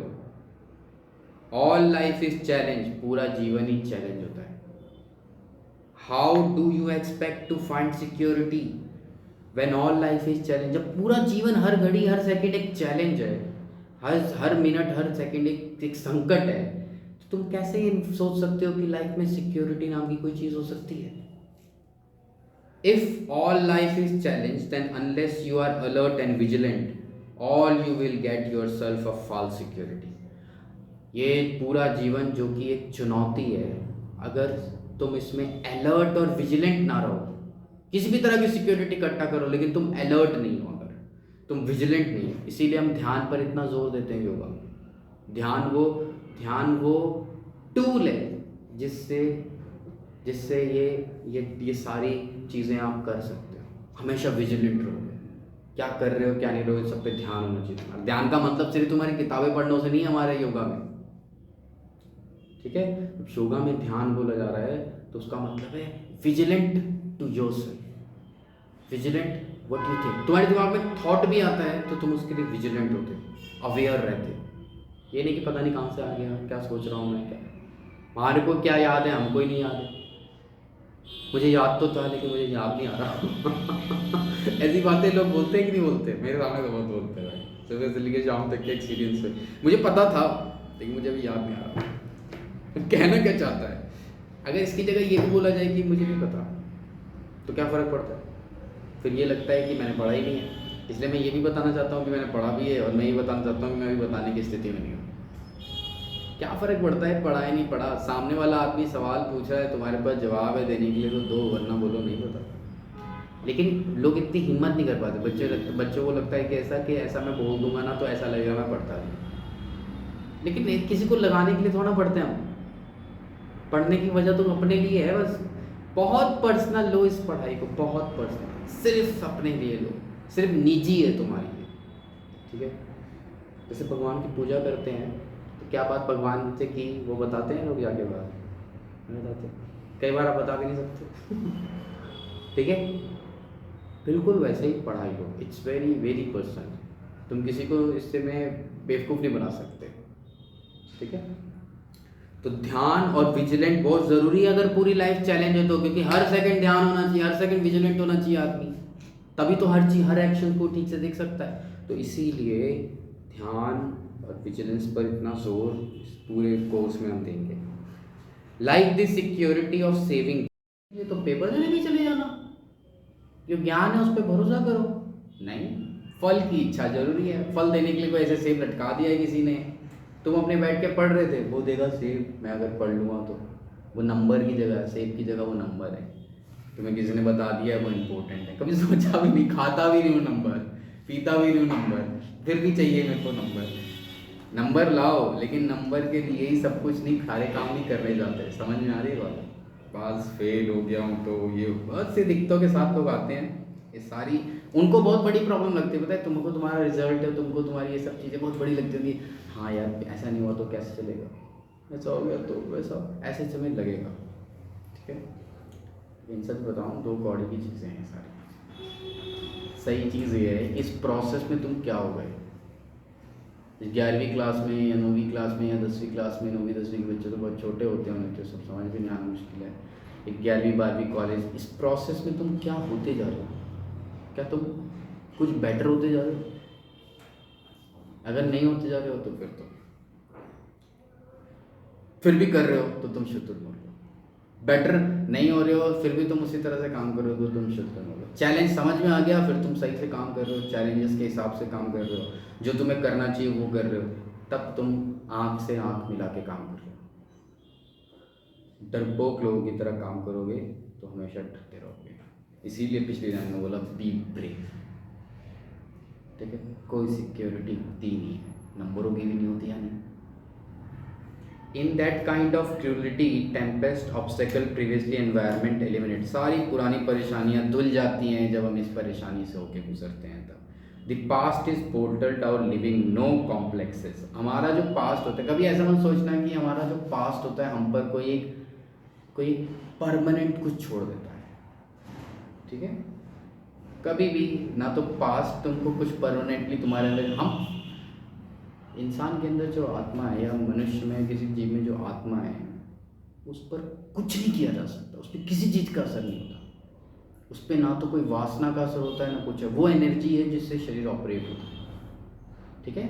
ऑल लाइफ इज चैलेंज, पूरा जीवन ही चैलेंज होता है। How do you expect to find security when all life is challenge. जब पूरा जीवन, हर घड़ी हर सेकंड एक चैलेंज है, हर मिनट हर सेकंड एक संकट है, तो तुम कैसे ये सोच सकते हो कि लाइफ में सिक्योरिटी नाम की कोई चीज हो सकती है। If all life is challenge then unless you are alert and vigilant all you will get yourself a false security. ये पूरा जीवन जो कि एक चुनौती है, अगर तुम इसमें अलर्ट और विजिलेंट ना रहो, किसी भी तरह की सिक्योरिटी इकट्ठा करो लेकिन तुम अलर्ट नहीं हो, अगर तुम विजिलेंट नहीं हो, इसीलिए हम ध्यान पर इतना जोर देते हैं योगा। ध्यान वो टूल है जिससे जिससे ये सारी चीज़ें आप कर सकते हो। हमेशा विजिलेंट रहोगे, क्या कर रहे हो क्या नहीं रहे हो, सब पे ध्यान होना चाहिए। ध्यान का मतलब सिर्फ तुम्हारी किताबें पढ़ने से नहीं है हमारे योगा में, ठीक है। योगा में ध्यान बोला जा रहा है तो उसका मतलब है vigilant to yourself, vigilant what you think. तुम्हारे दिमाग में थॉट भी आता है तो तुम उसके लिए विजिलेंट होते, अवेयर रहते। ये नहीं कि पता नहीं कहाँ से आ गया, क्या सोच रहा हूँ मैं, क्या हमारे को क्या याद है, हमको ही नहीं याद है। मुझे याद तो था लेकिन मुझे याद नहीं आ रहा। ऐसी बातें लोग बोलते हैं कि नहीं बोलते, मेरे सामने तो बहुत बोलते हैं भाई, सुबह से लेकर शाम तक के एक्सपीरियंस से। मुझे पता था लेकिन मुझे अभी याद नहीं आ रहा। कहना क्या चाहता है। अगर इसकी जगह ये भी बोला जाए कि मुझे नहीं पता, तो क्या फ़र्क पड़ता है। फिर ये लगता है कि मैंने पढ़ा ही नहीं है। इसलिए मैं ये भी बताना चाहता हूँ कि मैंने पढ़ा भी है, और मैं ये बताना चाहता हूँ कि मैं भी बताने की स्थिति में नहीं हूँ। क्या फ़र्क पड़ता है पढ़ा है नहीं पढ़ा। सामने वाला आदमी सवाल पूछ रहा है, तुम्हारे पास जवाब है देने के लिए तो दो, वरना बोलो नहीं पता। लेकिन लोग इतनी हिम्मत नहीं कर पाते। बच्चों को लगता है कि ऐसा मैं बोल दूंगा ना तो ऐसा लगेगा मैं पढ़ता नहीं। लेकिन किसी को लगाने के लिए थोड़ा पढ़ते हैं हम। पढ़ने की वजह तो अपने लिए है बस। बहुत पर्सनल लो इस पढ़ाई को, बहुत पर्सनल, सिर्फ अपने लिए लो, सिर्फ निजी है तुम्हारी लिए, ठीक है। जैसे भगवान की पूजा करते हैं तो क्या बात भगवान से की वो बताते हैं लोग जाके बात, नहीं बताते। कई बार आप बता भी नहीं सकते। ठीक है, बिल्कुल वैसे ही पढ़ाई हो, इट्स वेरी वेरी पर्सनल। तुम किसी को इससे में बेवकूफ़ नहीं बना सकते, ठीक है। तो ध्यान और विजिलेंट बहुत ज़रूरी है अगर पूरी लाइफ चैलेंज है तो, क्योंकि हर सेकंड ध्यान होना चाहिए, हर सेकंड विजिलेंट होना चाहिए आदमी, तभी तो हर चीज़, हर एक्शन को ठीक से देख सकता है। तो इसीलिए ध्यान और विजिलेंस पर इतना जोर इस पूरे कोर्स में हम देंगे। Like the security of saving. ये तो पेपर देने भी चले जाना, जो ज्ञान है उस पर भरोसा करो। नहीं, फल की इच्छा जरूरी है। फल देने के लिए कोई ऐसे सेब लटका दिया है किसी ने, तुम अपने बैठ के पढ़ रहे थे, वो देगा सेब, मैं अगर पढ़ लूँगा तो वो नंबर की जगह, सेब की जगह वो नंबर है। तुम्हें किसी ने बता दिया है वो इम्पोर्टेंट है, कभी सोचा भी नहीं, खाता भी नहीं हूँ नंबर, पीता भी नहीं हूँ नंबर, फिर भी चाहिए मेरे को नंबर। नंबर लाओ, लेकिन नंबर के लिए ही सब कुछ नहीं, सारे काम नहीं करने जाते। समझ में आ रही है बात। पास फेल हो गया हूँ तो ये बहुत से दिक्कतों के साथ लोग आते हैं, ये सारी उनको बहुत बड़ी प्रॉब्लम लगती है। पता है तुमको, तुम्हारा रिजल्ट है, तुमको तुम्हारी ये सब चीज़ें बहुत बड़ी लगती होंगी। हाँ यार ऐसा नहीं हुआ तो कैसे चलेगा, ऐसा हो गया तो वैसा, ऐसे समय लगेगा, ठीक है। इन सच बताऊँ, दो कौड़ी की चीज़ें हैं सारी। सही चीज़ ये है कि इस प्रोसेस में तुम क्या हो गए। 11वीं क्लास में या 9वीं क्लास में या 10वीं क्लास में, 9वीं 10वीं के बच्चे तो बहुत छोटे होते हैं, उन्हें तो सब समझ में नहीं आना मुश्किल है। एक 11वीं 12वीं कॉलेज, इस प्रोसेस में तुम क्या होते जा रहे हो, क्या तुम कुछ बेटर होते जा रहे हो। अगर नहीं होते जा रहे हो तो फिर भी कर रहे हो तो तुम शुतुरमुर्ग हो। बेटर नहीं हो रहे हो फिर भी तुम उसी तरह से काम कर रहे हो तो तुम शुतुरमुर्ग हो। चैलेंज समझ में आ गया, फिर तुम सही से काम कर रहे हो, चैलेंजेस के हिसाब से काम कर रहे हो, जो तुम्हें करना चाहिए वो कर रहे हो, तब तुम आँख से आँख मिला के काम कर रहे हो। डरपोक लोगों की तरह काम करोगे तो हमेशा डरते रहोगे। इसीलिए पिछली लाइन में बोला बी ब्रेव, ठीक है। कोई सिक्योरिटी होती नहीं है, नंबरों की भी नहीं होती, यानी in that kind of cruelty Tempest obstacle previously environment eliminate, सारी पुरानी परेशानियां धुल जाती हैं जब हम इस परेशानी से होके गुजरते हैं तब। द पास्ट इज पोर्टल और लिविंग नो कॉम्प्लेक्सेस, हमारा जो पास्ट होता है, कभी ऐसा मत सोचना कि हमारा जो पास्ट होता है हम पर कोई परमानेंट कुछ छोड़ देता है, ठीक है। कभी भी ना तो पास्ट तुमको कुछ परमानेंटली तुम्हारे अंदर, हम इंसान के अंदर जो आत्मा है या मनुष्य में किसी जीव में जो आत्मा है उस पर कुछ नहीं किया जा सकता, उस पर किसी चीज़ का असर नहीं होता, उस पर ना तो कोई वासना का असर होता है ना कुछ है, वो एनर्जी है जिससे शरीर ऑपरेट होता है, ठीक है।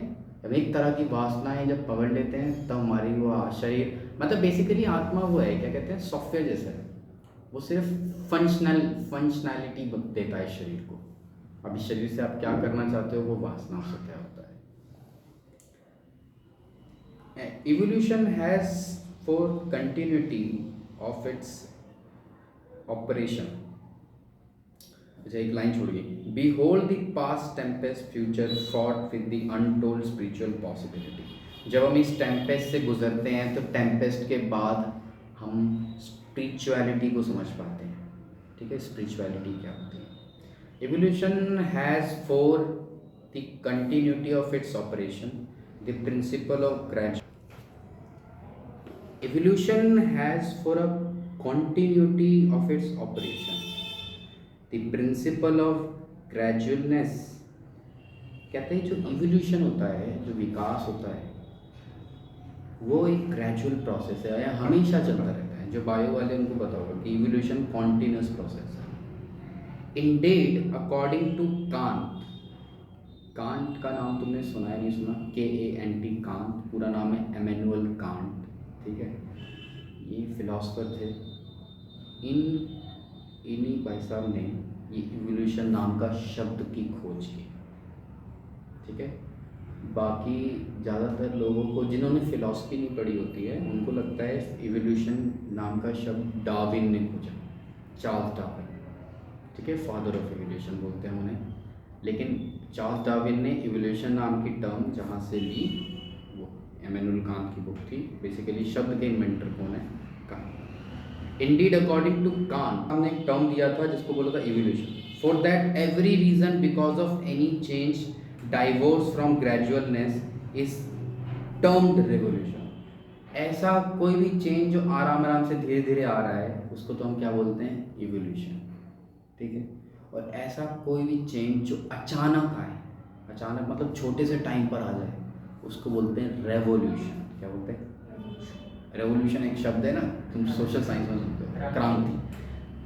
अब एक तरह की वासनाएं जब पकड़ लेते हैं तब हमारी वो शरीर, मतलब बेसिकली आत्मा वो है, क्या कहते हैं, सॉफ्टवेयर जैसा है, वो सिर्फ फंक्शनैलिटी देता है शरीर को। अब इस शरीर से आप क्या करना चाहते हो वो वासना से तय होता है। Evolution has for continuity of its operation, अच्छा एक लाइन छोड़ गई, behold the past tempest future fought with the untold spiritual possibility। जब हम इस टेम्पेस्ट से गुजरते हैं तो टेम्पेस्ट के बाद हम स्पिरिचुअलिटी को समझ पाते हैं, ठीक है। स्पिरिचुअलिटी क्या होती है? Evolution has for the continuity of its operation the principle of gradual, evolution has for a continuity of its operation the principle of gradualness। कहते हैं जो इवोल्यूशन होता है, जो विकास होता है, वो एक ग्रेजुअल प्रोसेस है या हमेशा चलता रहता है। जो बायो वाले उनको पता होगा कि इवोल्यूशन कॉन्टिन्यूस प्रोसेस है। Indeed according to Kant, Kant का नाम तुमने सुना है नहीं सुना, KANT कांट, पूरा नाम है एमेनुअल कांट, ठीक है। ये फिलोसफर थे, इन्हीं भाई साहब ने ये इवोल्यूशन नाम का शब्द की खोज की, ठीक है। बाकी ज़्यादातर लोगों को जिन्होंने फिलॉसफी नहीं पढ़ी होती है उनको लगता है इवोल्यूशन नाम का शब्द डार्विन ने खोजा, चार्ल्स डार्विन, ठीक है, फादर ऑफ इवोल्यूशन बोलते हैं उन्हें। लेकिन चार्ल्स डार्विन ने इवोल्यूशन नाम की टर्म जहाँ से ली वो एमेनुअल कांट की बुक थी। बेसिकली शब्द के इन्वेंटर कौन है? Kant. Indeed according to Kant हमने एक टर्म दिया था जिसको बोला था evolution, for that every reason because of any change divorce from gradualness is termed revolution. ऐसा कोई भी चेंज जो आराम आराम से धीरे धीरे आ रहा है उसको तो हम क्या बोलते हैं? इवोल्यूशन, ठीक है। और ऐसा कोई भी चेंज जो अचानक आए, अचानक मतलब छोटे से टाइम पर आ जाए, उसको बोलते हैं रेवोल्यूशन। क्या बोलते हैं? रेवोल्यूशन एक शब्द है ना, तुम सोशल साइंस में सुनते हो, क्रांति।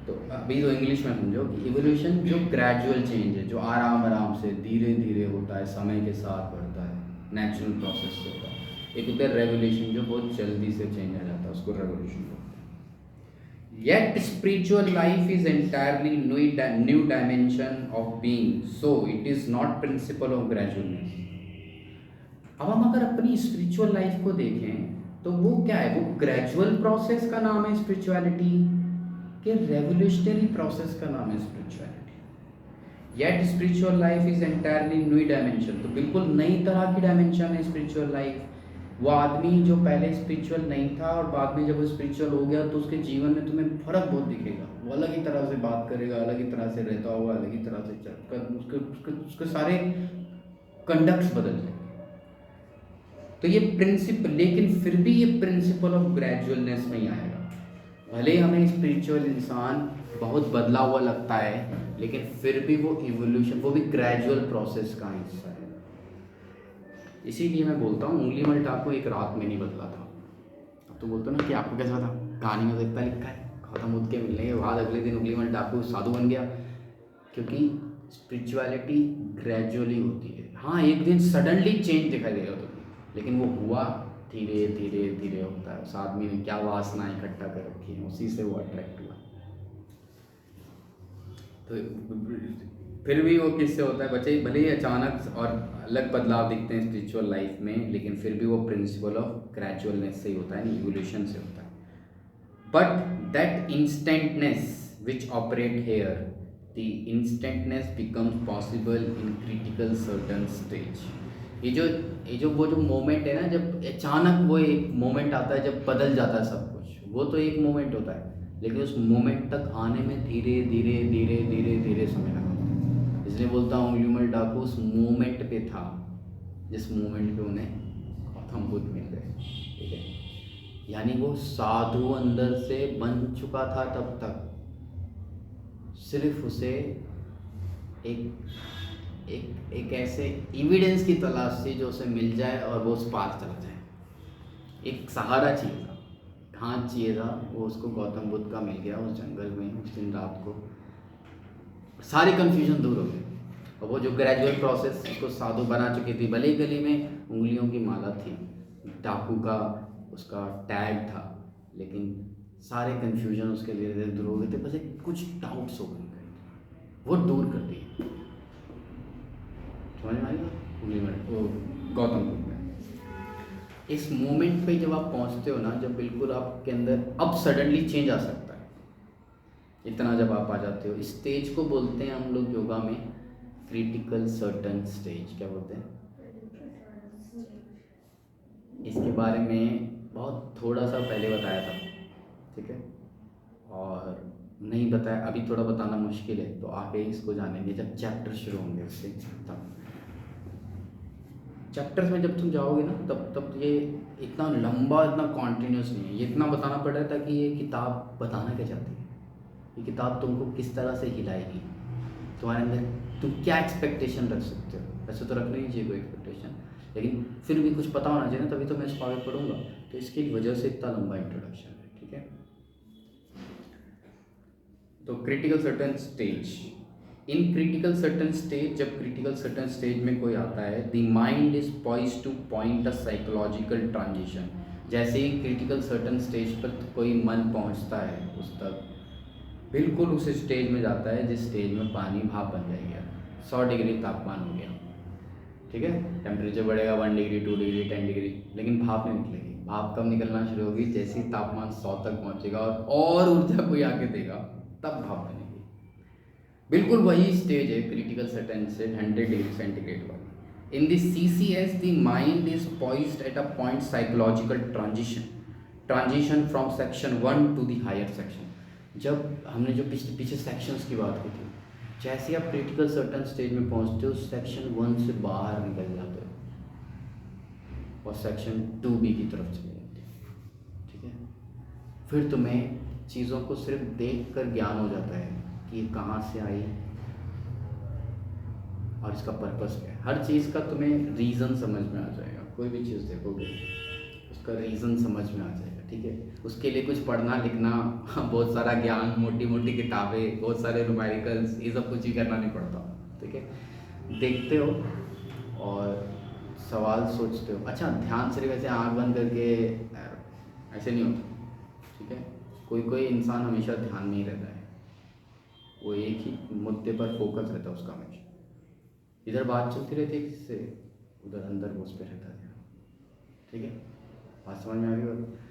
तो अभी तो इंग्लिश में समझो कि इवोल्यूशन जो ग्रेजुअल चेंज है, जो आराम आराम से धीरे धीरे होता है, समय के साथ बढ़ता है, नेचुरल प्रोसेस से होता है। एक होता है रेवोल्यूशन जो बहुत जल्दी से चेंज आ जाता है, उसको रेवोल्यूशन बोलते हैं। Yet spiritual life is entirely new dimension of being, so it is not principle of gradualness। अब हम अगर अपनी स्पिरिचुअल लाइफ को देखें तो वो क्या है? वो ग्रेजुअल प्रोसेस का नाम है स्पिरिचुअलिटी कि रेवोल्यूशनरी प्रोसेस का नाम है spirituality? Yet spiritual life is entirely new dimension, तो बिल्कुल नई तरह की डायमेंशन है स्पिरिचुअल लाइफ। वो आदमी जो पहले स्पिरिचुअल नहीं था और बाद में जब वो स्पिरिचुअल हो गया तो उसके जीवन में तुम्हें फर्क बहुत दिखेगा। वो अलग ही तरह से बात करेगा, अलग ही तरह से रहता होगा, अलग ही तरह से चलकर उसके सारे कंडक्ट्स बदल जाएंगे। तो ये प्रिंसिपल, लेकिन फिर भी ये प्रिंसिपल ऑफ ग्रेजुअलनेस में ही आएगा। भले हमें स्पिरिचुअल इंसान बहुत बदला हुआ लगता है, लेकिन फिर भी वो इवोल्यूशन, वो भी ग्रेजुअल प्रोसेस का हिस्सा है। इसीलिए मैं बोलता हूँ उंगलीमल टापू एक रात में नहीं बदला था। अब तो बोलते ना कि आपको कैसा था, कहानी में देखता लिखा है, खत्म होके मिलने के बाद अगले दिन उंगलीमल टापू साधु बन गया। क्योंकि स्पिरिचुअलिटी ग्रेजुअली होती है। हाँ, एक दिन सडनली चेंज दिखाई देगा तुम्हें, लेकिन वो हुआ धीरे धीरे धीरे होता है। उस आदमी ने क्या वासना इकट्ठा कर रखी है, उसी से वो अट्रैक्ट हुआ। तो फिर भी वो किससे होता है बच्चे? भले ही अचानक और अलग बदलाव दिखते हैं स्पिरिचुअल लाइफ में, लेकिन फिर भी वो प्रिंसिपल ऑफ ग्रेजुअलनेस से ही होता है, इवोल्यूशन से होता है। But that instantness which operate here, the instantness becomes possible in critical certain stage. वो जो मोमेंट है ना, जब अचानक वो एक मोमेंट आता है जब बदल जाता है सब कुछ, वो तो एक मोमेंट होता है, लेकिन उस मोमेंट तक आने में धीरे धीरे धीरे धीरे धीरे समय लगा होता है। इसलिए बोलता हूँ उंगली डाकू उस मोमेंट पे था जिस मोमेंट पे उन्हें गौतम बुद्ध मिल गए। ठीक है, यानी वो साधु अंदर से बन चुका था तब तक, सिर्फ उसे एक ऐसे एविडेंस की तलाश थी जो उसे मिल जाए और वो उस पार चला जाए। एक सहारा चाहिए था, ढांच चाहिए था, वो उसको गौतम बुद्ध का मिल गया उस जंगल में उस दिन रात को। सारे कन्फ्यूजन दूर हो गए, और वो जो ग्रेजुअल प्रोसेस उसको साधु बना चुकी थी, भले ही गले में उंगलियों की माला थी, डाकू का उसका टैग था, लेकिन सारे कन्फ्यूजन उसके धीरे धीरे दूर हो गए थे। बस एक कुछ डाउट्स हो गए, वो दूर कर दिए। समझ में आई बात? वो गौतम बुद्ध में इस मोमेंट पे जब आप पहुंचते हो ना, जब बिल्कुल आपके अंदर अब सडनली चेंज आ सकता है, इतना जब आप आ जाते हो, इस स्टेज को बोलते हैं हम लोग योगा में क्रिटिकल सर्टन स्टेज। क्या बोलते हैं? इसके बारे में बहुत थोड़ा सा पहले बताया था, ठीक है, और नहीं बताया, अभी थोड़ा बताना मुश्किल है, तो आगे इसको जानेंगे जब चैप्टर शुरू होंगे उससे। तब चैप्टर्स में जब तुम जाओगे ना, तब ये इतना लंबा, इतना कॉन्टिन्यूस नहीं है। ये इतना बताना पड़ रहा था कि ये किताब बताना क्या चाहती है, ये किताब तुमको किस तरह से हिलाएगी, तुम्हारे अंदर तुम क्या एक्सपेक्टेशन रख सकते हो। वैसे तो रखना ही चाहिए कोई एक्सपेक्टेशन, लेकिन फिर भी कुछ पता होना चाहिए ना, तभी तो मैं इसको आगे पढ़ूंगा। तो इसकी वजह से इतना लंबा इंट्रोडक्शन है। ठीक है, तो क्रिटिकल सर्टन स्टेज, इन क्रिटिकल सर्टन स्टेज, जब क्रिटिकल सर्टन स्टेज में कोई आता है, the mind is poised two point a psychological transition. जैसे ही क्रिटिकल सर्टन स्टेज पर कोई मन पहुंचता है, उस तक बिल्कुल उस स्टेज में जाता है जिस स्टेज में पानी भाप बन जाएगा, 100 डिग्री तापमान हो गया। ठीक है, टेम्परेचर बढ़ेगा 1 डिग्री 2 डिग्री 10 डिग्री, लेकिन भाप नहीं निकलेगी। भाप कब निकलना शुरू होगी? जैसे ही तापमान 100 तक पहुंचेगा और ऊर्जा कोई आके देगा, तब भाप बनेगी। बिल्कुल वही स्टेज है क्रिटिकल सर्टन से 100 डिग्री सेंटीग्रेड वाली। In this CCS the mind is poised at a point psychological transition from section 1 to the higher section. जब हमने जो पीछे सेक्शंस की बात की थी, जैसे आप क्रिटिकल सर्टन स्टेज में पहुंचते हो, सेक्शन 1 से बाहर निकल जाते हो और सेक्शन 2B की तरफ चले जाते हो। ठीक है, फिर तुम्हें चीज़ों को सिर्फ देख कर ज्ञान हो जाता है कि ये कहाँ से आई और इसका पर्पस क्या है। हर चीज़ का तुम्हें रीज़न समझ में आ जाएगा। कोई भी चीज़ देखोगे उसका रीज़न समझ में आ जाएगा। ठीक है, उसके लिए कुछ पढ़ना लिखना, बहुत सारा ज्ञान, मोटी मोटी किताबें, बहुत सारे न्यूमेरिकल्स, ये सब कुछ ही करना नहीं पड़ता। ठीक है, देखते हो और सवाल सोचते हो। अच्छा, ध्यान से वैसे आँख बंद करके ऐसे नहीं होता। ठीक है, कोई इंसान हमेशा ध्यान में ही रहता है, वो एक ही मुद्दे पर फोकस रहता है उसका हमेशा। इधर बात चलती रहती है किससे, उधर अंदर वो उस पर रहता है। ठीक है, बात समझ में आ गई?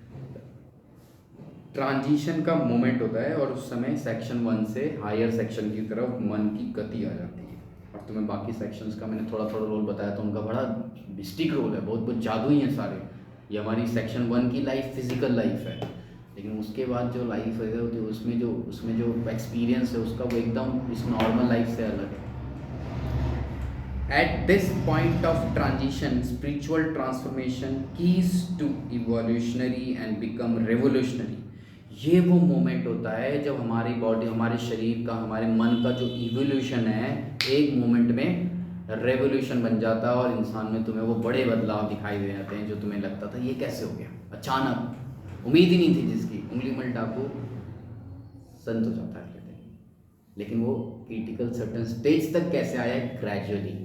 ट्रांजिशन का मोमेंट होता है और उस समय सेक्शन 1 से हायर सेक्शन की तरफ मन की गति आ जाती है। और तुम्हें बाकी सेक्शंस का मैंने थोड़ा थोड़ा रोल बताया, तो उनका बड़ा मिस्टिक रोल है, बहुत बहुत जादू ही है सारे। ये हमारी सेक्शन 1 की लाइफ फिजिकल लाइफ है, लेकिन उसके बाद जो लाइफ है उसमें जो एक्सपीरियंस है उसका, वो एकदम इस नॉर्मल लाइफ से अलग है। At this point of transition, spiritual transformation keys to evolutionary and become revolutionary। ये वो मोमेंट होता है जब हमारी बॉडी, हमारे शरीर का, हमारे मन का जो इवोल्यूशन है, एक मोमेंट में रेवोल्यूशन बन जाता है और इंसान में तुम्हें वो बड़े बदलाव दिखाई दे जाते हैं जो तुम्हें लगता था ये कैसे हो गया, अचानक उम्मीद ही नहीं थी जिसकी। उंगली मल डाकू संत हो जाता है, लेकिन वो क्रिटिकल सर्टन स्टेज तक कैसे आया? ग्रेजुअली।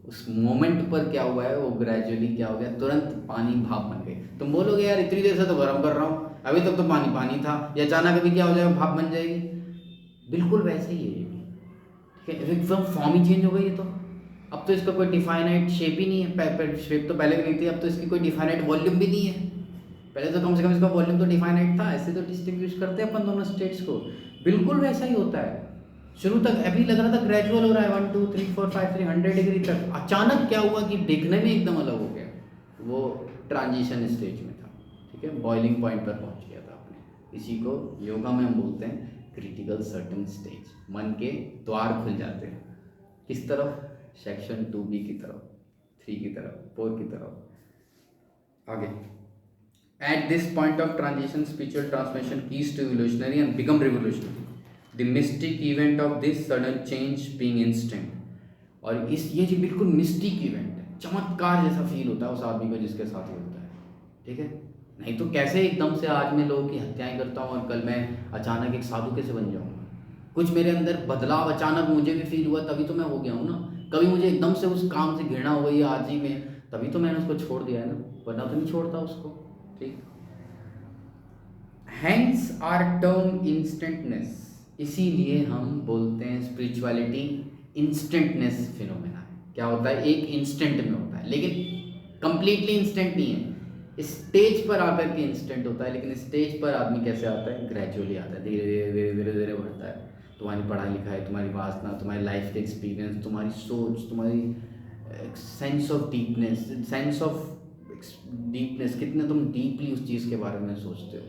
उस मोमेंट पर क्या हुआ है, वो ग्रेजुअली क्या हो गया, तुरंत पानी भाप बन गए। तुम बोलोगे यार इतनी देर से तो गर्म कर रहा हूँ, अभी तक तो पानी पानी था, या अचानक अभी क्या हो जाएगा, भाप बन जाएगी। बिल्कुल वैसे ही है, ठीक है, एकदम फॉर्म ही चेंज हो गई है। तो अब तो इसका कोई डिफाइनाइट शेप ही नहीं है। शेप तो पहले भी नहीं थी, अब तो इसकी कोई डिफाइनाइट वॉल्यूम भी नहीं है। पहले तो कम से कम इसका वॉल्यूम तो डिफाइनाइट था, ऐसे तो डिस्टिंग्विश करते हैं अपन दोनों स्टेट्स को। बिल्कुल वैसा ही होता है, शुरू तक अभी लग रहा था ग्रेजुअल हो रहा है, 1 2 3 4 5 3 100 डिग्री तक, अचानक क्या हुआ कि देखने में एकदम अलग हो गया। वो ट्रांजिशन स्टेज में था, ठीक है, बॉइलिंग पॉइंट पर पहुंच गया था आपने। इसी को योगा में हम बोलते हैं क्रिटिकल सर्टन स्टेज। मन के द्वार खुल जाते हैं, किस तरफ? सेक्शन 2B की तरफ, 3 की तरफ, 4 की तरफ। आगे, at this point of transition spiritual transformation keys to evolutionary and become revolutionary, the mystic event of this sudden change being instant. और इस ये जो बिल्कुल मिस्टिक इवेंट है, चमत्कार जैसा फील होता है उस आदमी को जिसके साथ ये होता है, ठीक है। नहीं तो कैसे एकदम से आज मैं लोगों की हत्याएं करता हूँ और कल मैं अचानक एक साधु कैसे बन जाऊँगा? कुछ मेरे अंदर बदलाव अचानक मुझे भी फील हुआ, तभी तो मैं हो गया हूँ ना। कभी मुझे एकदम से उस काम से घृणा हो गई आज ही में, तभी तो मैंने उसको छोड़ दिया है ना, वरना तो नहीं छोड़ता उसको, ठीक। हैंस आर टर्म इंस्टेंटनेस, इसीलिए हम बोलते हैं स्पिरिचुअलिटी इंस्टेंटनेस फिनोमेना है। क्या होता है? एक इंस्टेंट में होता है, लेकिन कंप्लीटली इंस्टेंट नहीं है। स्टेज पर आकर के इंस्टेंट होता है, लेकिन स्टेज पर आदमी कैसे आता है? ग्रेजुअली आता है, धीरे धीरे धीरे धीरे धीरे बढ़ता है। तुम्हारी पढ़ाई लिखाई, तुम्हारी वासना, तुम्हारी लाइफ के एक्सपीरियंस, तुम्हारी सोच, तुम्हारी सेंस ऑफ डीपनेस, कितने तुम डीपली उस चीज़ के बारे में सोचते हो,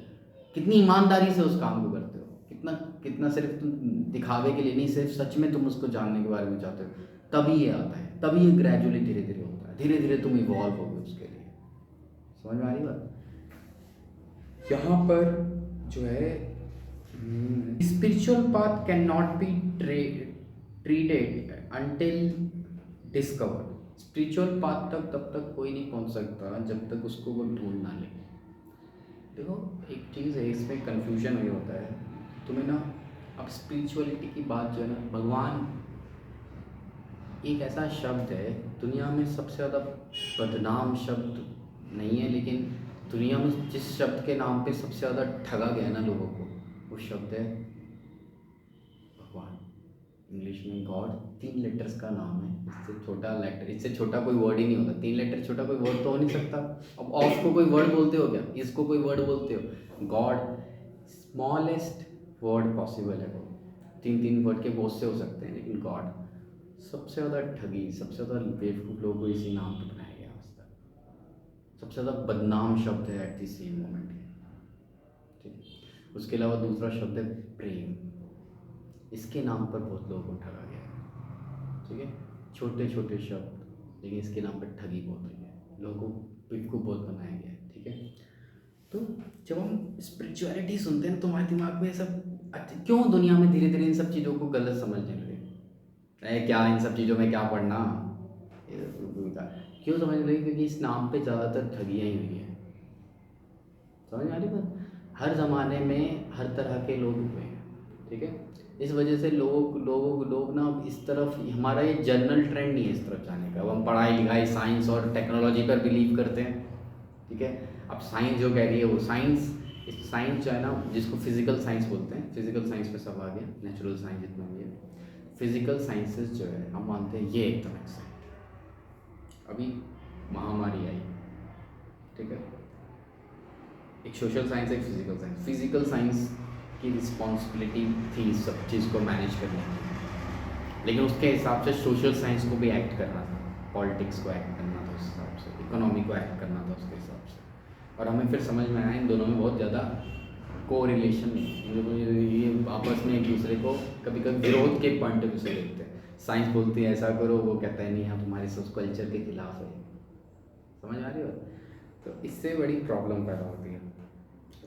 कितनी ईमानदारी से उस काम को करते हो, कितना कितना सिर्फ तुम दिखावे के लिए नहीं, सिर्फ सच में तुम उसको जानने के बारे में चाहते हो, तभी ये आता है, तभी ये ग्रेजुअली धीरे धीरे होता है, धीरे धीरे तुम इवॉल्व होगे उसके लिए। समझ में आ रही बात? यहाँ पर जो है spiritual path can not be treated until discover. Spiritual path तक तब तक कोई नहीं पहुँच सकता जब तक उसको वो ढूंढ ना ले। देखो एक चीज़ है, इसमें कन्फ्यूजन ये होता है तुम्हें ना। अब स्पिरिचुअलिटी की बात जो है ना, भगवान एक ऐसा शब्द है, दुनिया में सबसे ज़्यादा बदनाम शब्द नहीं है, लेकिन दुनिया में जिस शब्द के नाम पे सबसे ज़्यादा ठगा गया है ना लोगों को, वो शब्द है भगवान। इंग्लिश में गॉड 3 लेटर्स का नाम है, इससे छोटा लेटर, इससे छोटा कोई वर्ड ही नहीं होता। 3 लेटर छोटा कोई वर्ड तो हो नहीं सकता। अब ऑफ को कोई वर्ड बोलते हो क्या? इसको कोई वर्ड बोलते हो? गॉड स्मॉलेस्ट वर्ड पॉसिबल है, वो 3 वर्ड के बहुत से हो सकते हैं, लेकिन गॉड सबसे ज़्यादा ठगी, सबसे ज़्यादा बेवकूफ़ लोगों को इसी नाम पर बनाया गया आज तक। सबसे ज़्यादा बदनाम शब्द है एट द सेम मोमेंट, ठीक है। उसके अलावा दूसरा शब्द है प्रेम, इसके नाम पर बहुत लोगों को ठगा गया है, ठीक है। छोटे छोटे शब्द, लेकिन इसके नाम पर ठगी बहुत हुई है, लोगों को बेवकूफ़ बहुत बनाया गया है, ठीक है। तो जब हम स्पिरिचुअलिटी सुनते हैं तो हमारे दिमाग में सब क्यों दुनिया में धीरे धीरे इन सब चीज़ों को गलत समझने लगे? क्या इन सब चीज़ों में क्या पढ़ना, क्यों समझ लगे? क्योंकि इस नाम पे ज़्यादातर ठगियाँ ही हुई हैं। समझ में आ रही बात? हर ज़माने में हर तरह के लोग हुए हैं, ठीक है। इस वजह से लोग ना इस तरफ, हमारा ये जनरल ट्रेंड नहीं है इस तरफ जाने का। अब हम पढ़ाई लिखाई, साइंस और टेक्नोलॉजी पर बिलीव करते हैं, ठीक है। अब साइंस जो कह रही है वो साइंस जो है ना, जिसको फिजिकल साइंस बोलते हैं, फिजिकल साइंस पे सब आ गया, नेचुरल साइंस जितना भी है, फिजिकल साइंसेस जो है हम मानते हैं ये एकदम एक्सैक्ट। अभी महामारी आई, ठीक है, एक सोशल साइंस, एक फिजिकल साइंस। फिजिकल साइंस की रिस्पॉन्सिबिलिटी थी सब चीज़ को मैनेज करने की, लेकिन उसके हिसाब से सोशल साइंस को भी एक्ट करना था, पॉलिटिक्स को एक्ट करना था उस हिसाब से, इकोनॉमी को एक्ट करना था उसके हिसाब से। और हमें फिर समझ में आया इन दोनों में बहुत ज़्यादा कोरिलेशन नहीं, ये आपस में एक दूसरे को कभी कभी विरोध के पॉइंट ऑफ व्यू से देखते हैं। साइंस बोलती है ऐसा करो, वो कहता है नहीं हम तुम्हारे सोच कल्चर के खिलाफ है। समझ आ रही हो? तो इससे बड़ी प्रॉब्लम पैदा होती है।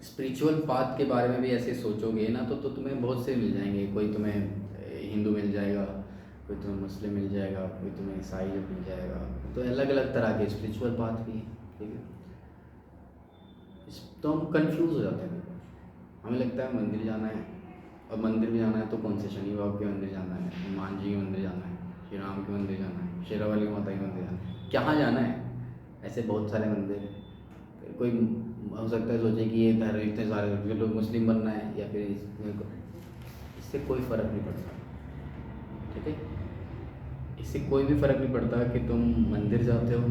स्पिरिचुअल पाथ के बारे में भी ऐसे सोचोगे ना तो तुम्हें बहुत से मिल जाएंगे। कोई तुम्हें हिंदू मिल जाएगा, कोई तुम्हें मुस्लिम मिल जाएगा, कोई तुम्हें ईसाई मिल जाएगा, तो अलग अलग तरह के स्पिरिचुअल पाथ भी हैं, ठीक है। तो हम कंफ्यूज हो जाते हैं। हमें लगता है मंदिर जाना है, और मंदिर भी जाना है तो कौन से? शनि बाबा के मंदिर जाना है, हनुमान जी के मंदिर जाना है, श्री राम के मंदिर जाना है, शेरावाली माता के मंदिर जाना है, कहाँ जाना है? ऐसे बहुत सारे मंदिर हैं। कोई हो सकता है सोचे कि ये धर्म इतने सारे लोग मुस्लिम बनना है, या फिर इससे कोई फ़र्क नहीं पड़ता, ठीक है। इससे कोई भी फ़र्क नहीं पड़ता कि तुम मंदिर जाते हो,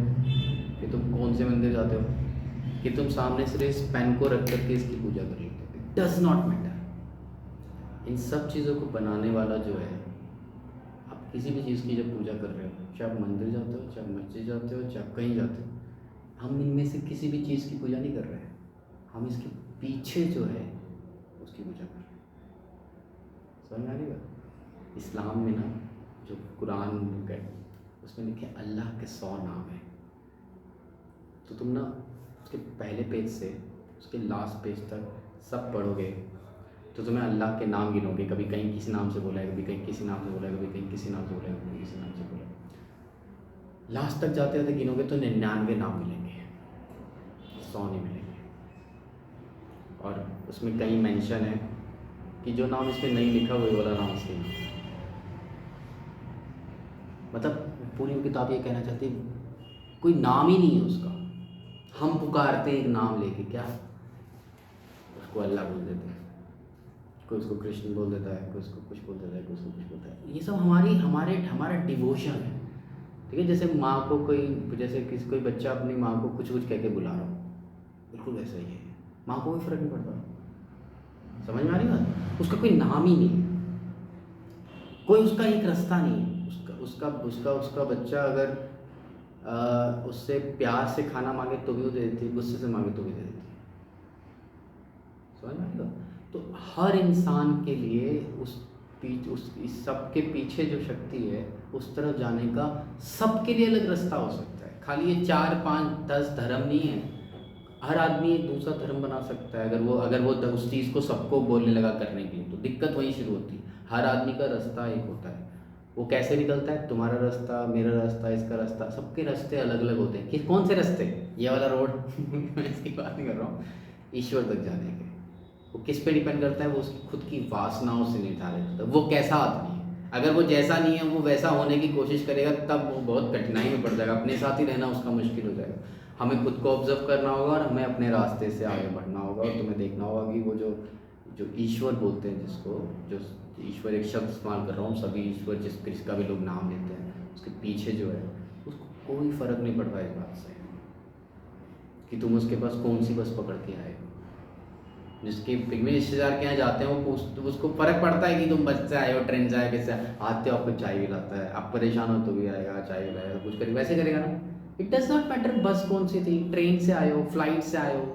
कि तुम कौन से मंदिर जाते हो, कि तुम सामने सिर्फ इस पेन को रख करके इसकी पूजा कर लेते हो। It does not matter. इन सब चीज़ों को बनाने वाला जो है, आप किसी भी चीज़ की जब पूजा कर रहे हो, चाहे आप मंदिर जाते हो, चाहे मस्जिद जाते हो, चाहे आप कहीं जाते हो, हम इनमें से किसी भी चीज़ की पूजा नहीं कर रहे हैं, हम इसके पीछे जो है उसकी पूजा कर रहे हैं। समझ में आ रही बात? इस्लाम में ना जो कुरान बुक है उसमें लिखे अल्लाह के 100 नाम हैं। तो तुम ना उसके पहले पेज से उसके लास्ट पेज तक सब पढ़ोगे तो तुम्हें अल्लाह के नाम गिनोगे, कभी कहीं किसी नाम से बोला है, कभी कहीं किसी नाम से बोला है, कभी कहीं किसी नाम से बोला है, कभी किसी नाम से बोला है। लास्ट तक जाते जाते गिनोगे तो 99 नाम मिलेंगे, 100 नहीं मिलेंगे। और उसमें कहीं मेंशन है कि जो नाम इसमें नहीं लिखा वही वाला नाम सही है। मतलब पूरी किताब ये कहना चाहती है कोई नाम ही नहीं है उसका, हम पुकारते हैं एक नाम लेके, क्या उसको अल्लाह बोल देते हैं, कोई उसको कृष्ण बोल देता है, कोई उसको कुछ बोल देता है, कोई उसको कुछ बोलता है। ये सब हमारा डिवोशन है, ठीक है। जैसे माँ को कोई बच्चा अपनी माँ को कुछ कुछ कह के बुला रहा हो, बिल्कुल वैसा ही है, माँ को कोई फ़र्क नहीं पड़ता। समझ में आ रही बात? उसका कोई नाम ही नहीं है, कोई उसका एक रास्ता नहीं है। उसका उसका उसका बच्चा अगर उससे प्यार से खाना मांगे तो भी वो दे देती है, गुस्से से मांगे तो भी दे देती है। समझ में आएगा? तो हर इंसान के लिए इस सब के पीछे जो शक्ति है उस तरफ जाने का सबके लिए अलग रास्ता हो सकता है। खाली ये 4 5 10 धर्म नहीं है, हर आदमी एक दूसरा धर्म बना सकता है। अगर वो उस चीज़ को सबको बोलने लगा करने के लिए, तो दिक्कत वहीं शुरू होती है। हर आदमी का रास्ता एक होता है, वो कैसे निकलता है? तुम्हारा रास्ता, मेरा रास्ता, इसका रास्ता, सबके रास्ते अलग अलग होते हैं। कि कौन से रास्ते? ये वाला रोड मैं इसकी बात नहीं कर रहा हूँ, ईश्वर तक जाने के। वो किस पे डिपेंड करता है? वो उसकी खुद की वासनाओं से निर्धारित होता है, वो कैसा आदमी है। अगर वो जैसा नहीं है, वो वैसा होने की कोशिश करेगा, तब वो बहुत कठिनाई में पड़ जाएगा, अपने साथ ही रहना उसका मुश्किल हो जाएगा। हमें खुद को ऑब्जर्व करना होगा और हमें अपने रास्ते से आगे बढ़ना होगा। और तुम्हें देखना होगा कि वो जो जो ईश्वर बोलते हैं, जिसको जो ईश्वर एक शब्द इस्तेमाल कर रहा हूँ, सभी ईश्वर जिसका भी लोग नाम लेते हैं, उसके पीछे जो है उसको कोई फ़र्क नहीं पड़ रहा है इस बात से कि तुम उसके पास कौन सी बस पकड़ के आए हो। जिसके पिगमी रिश्तेदार के यहाँ जाते हैं, वो तो उसको फ़र्क पड़ता है कि तुम बस से आए हो, ट्रेन से आए, कैसे आते हो, आपको चाय पिलाता है, आप परेशान हो तो भी आएगा, चाय पिलाएगा, कुछ करेगा, वैसे करेगा ना। इट डज़ नॉट मैटर बस कौन सी थी, ट्रेन से आए हो, फ्लाइट से आए हो,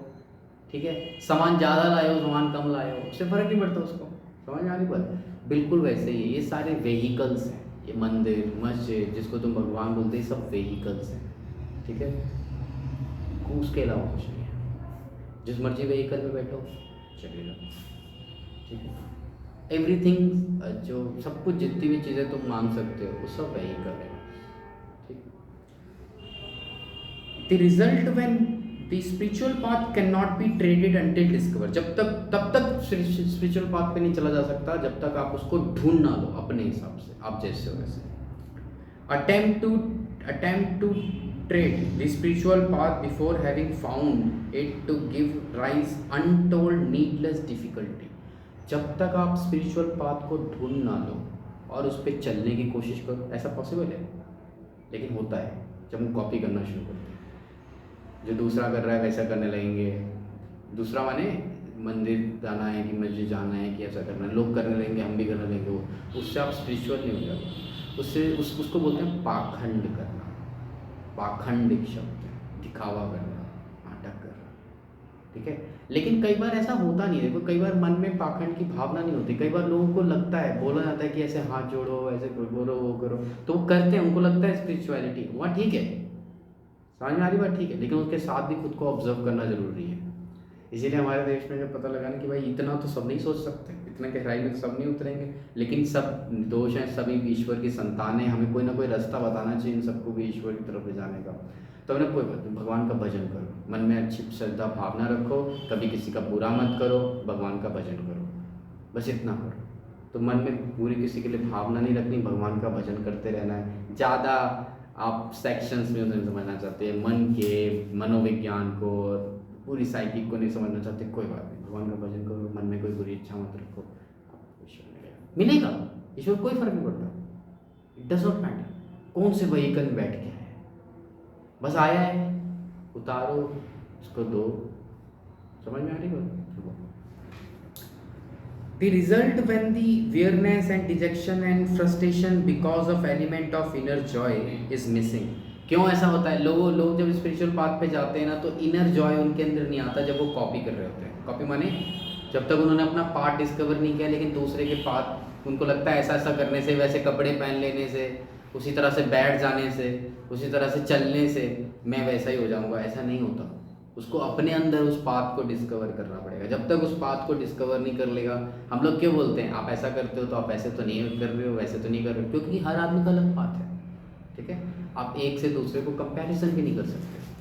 ठीक है, सामान ज़्यादा लाए हो, सामान कम लाए हो, उससे फ़र्क नहीं पड़ता उसको। समझ में आ रही बात? बिल्कुल वैसे ही ये सारे व्हीकल्स हैं, ये मंदिर मस्जिद जिसको तुम भगवान बोलते हैं, सब व्हीकल्स हैं, ठीक है। उसके अलावा कुछ नहीं है। जिस मर्जी व्हीकल में बैठो चलेगा, ठीक है। एवरीथिंग जो सब कुछ जितनी भी चीज़ें तुम मांग सकते हो वो सब व्हीकल है, ठीक। The result when the spiritual path can not B traded until discover. तब तक स्पिरिचुअल पाथ पे नहीं चला जा सकता जब तक आप उसको ढूंढ ना लो अपने हिसाब से, आप जैसे हो वैसे। Attempt to tread the spiritual path before having found it to give rise untold needless difficulty। जब तक आप स्पिरिचुअल पाथ को ढूंढ ना लो और उस पर चलने की कोशिश करो, ऐसा पॉसिबल है, लेकिन होता है जब हम कॉपी करना शुरू करते हैं। जो दूसरा कर रहा है वैसा करने लगेंगे, दूसरा माने मंदिर जाना है कि मस्जिद जाना है कि ऐसा करना है, लोग करने लगेंगे, हम भी करने लगेंगे, वो उससे आप स्पिरिचुअल नहीं हो जाओगे। उसको बोलते हैं पाखंड करना। पाखंड एक शब्द है, दिखावा करना, नाटक करना, ठीक है। लेकिन कई बार ऐसा होता नहीं है। देखो कई बार मन में पाखंड की भावना नहीं होती। कई बार लोगों को लगता है, बोला जाता है कि ऐसे हाथ जोड़ो, ऐसे बोलो, वो करो, तो वो करते हैं, उनको लगता है स्पिरिचुअलिटी, वहाँ ठीक है, समझ में आ रही बात, ठीक है। लेकिन उसके साथ भी खुद को ऑब्जर्व करना जरूरी है। इसीलिए हमारे देश में जब पता लगा ना कि भाई इतना तो सब नहीं सोच सकते, इतना गहराई में तो सब नहीं उतरेंगे, लेकिन सब निर्दोष हैं, सभी ईश्वर की संतान हैं, हमें कोई ना कोई रास्ता बताना चाहिए इन सबको भी ईश्वर की तरफ ले जाने का। तो हमने कोई बात नहीं, भगवान का भजन करो, मन में अच्छी श्रद्धा भावना रखो, कभी किसी का बुरा मत करो, भगवान का भजन करो, बस इतना करो। तो मन में पूरी किसी के लिए भावना नहीं रखनी, भगवान का भजन करते रहना है। ज़्यादा आप सेक्शंस में उन्हें समझना चाहते हैं, मन के मनोविज्ञान को, पूरी साइकिक को नहीं समझना चाहते, कोई बात नहीं, भगवान का भजन करो, मन में कोई बुरी इच्छा मत रखो, आपको ईश्वर मिलेगा। ईश्वर कोई फर्क नहीं पड़ता, इट डज नॉट मैटर कौन से व्हीकल में बैठ के आया है, बस आया है, उतारो, उसको दो। समझ में आ रही बात? The result when the weariness and dejection and frustration because of element of inner joy is missing. क्यों ऐसा होता है? लोग लोग जब स्पिरिचुअल पाथ पे जाते हैं ना, तो इनर जॉय उनके अंदर नहीं आता जब वो कॉपी कर रहे होते हैं। कॉपी माने जब तक उन्होंने अपना पाथ डिस्कवर नहीं किया, लेकिन दूसरे के पाथ उनको लगता है ऐसा ऐसा करने से, वैसे कपड़े पहन लेने से, उसी तरह से बैठ जाने से, उसी तरह से चलने से मैं वैसा ही हो जाऊंगा। ऐसा नहीं होता। उसको अपने अंदर उस पाथ को डिस्कवर करना पड़ेगा। जब तक उस पाथ को डिस्कवर नहीं कर लेगा, हम लोग क्यों बोलते हैं आप ऐसा करते हो तो आप ऐसे तो नहीं कर रहे हो, वैसे तो नहीं कर रहे हो, क्योंकि हर आदमी का अलग पाथ है। ठीक है, आप एक से दूसरे को कंपैरिजन भी नहीं कर सकते।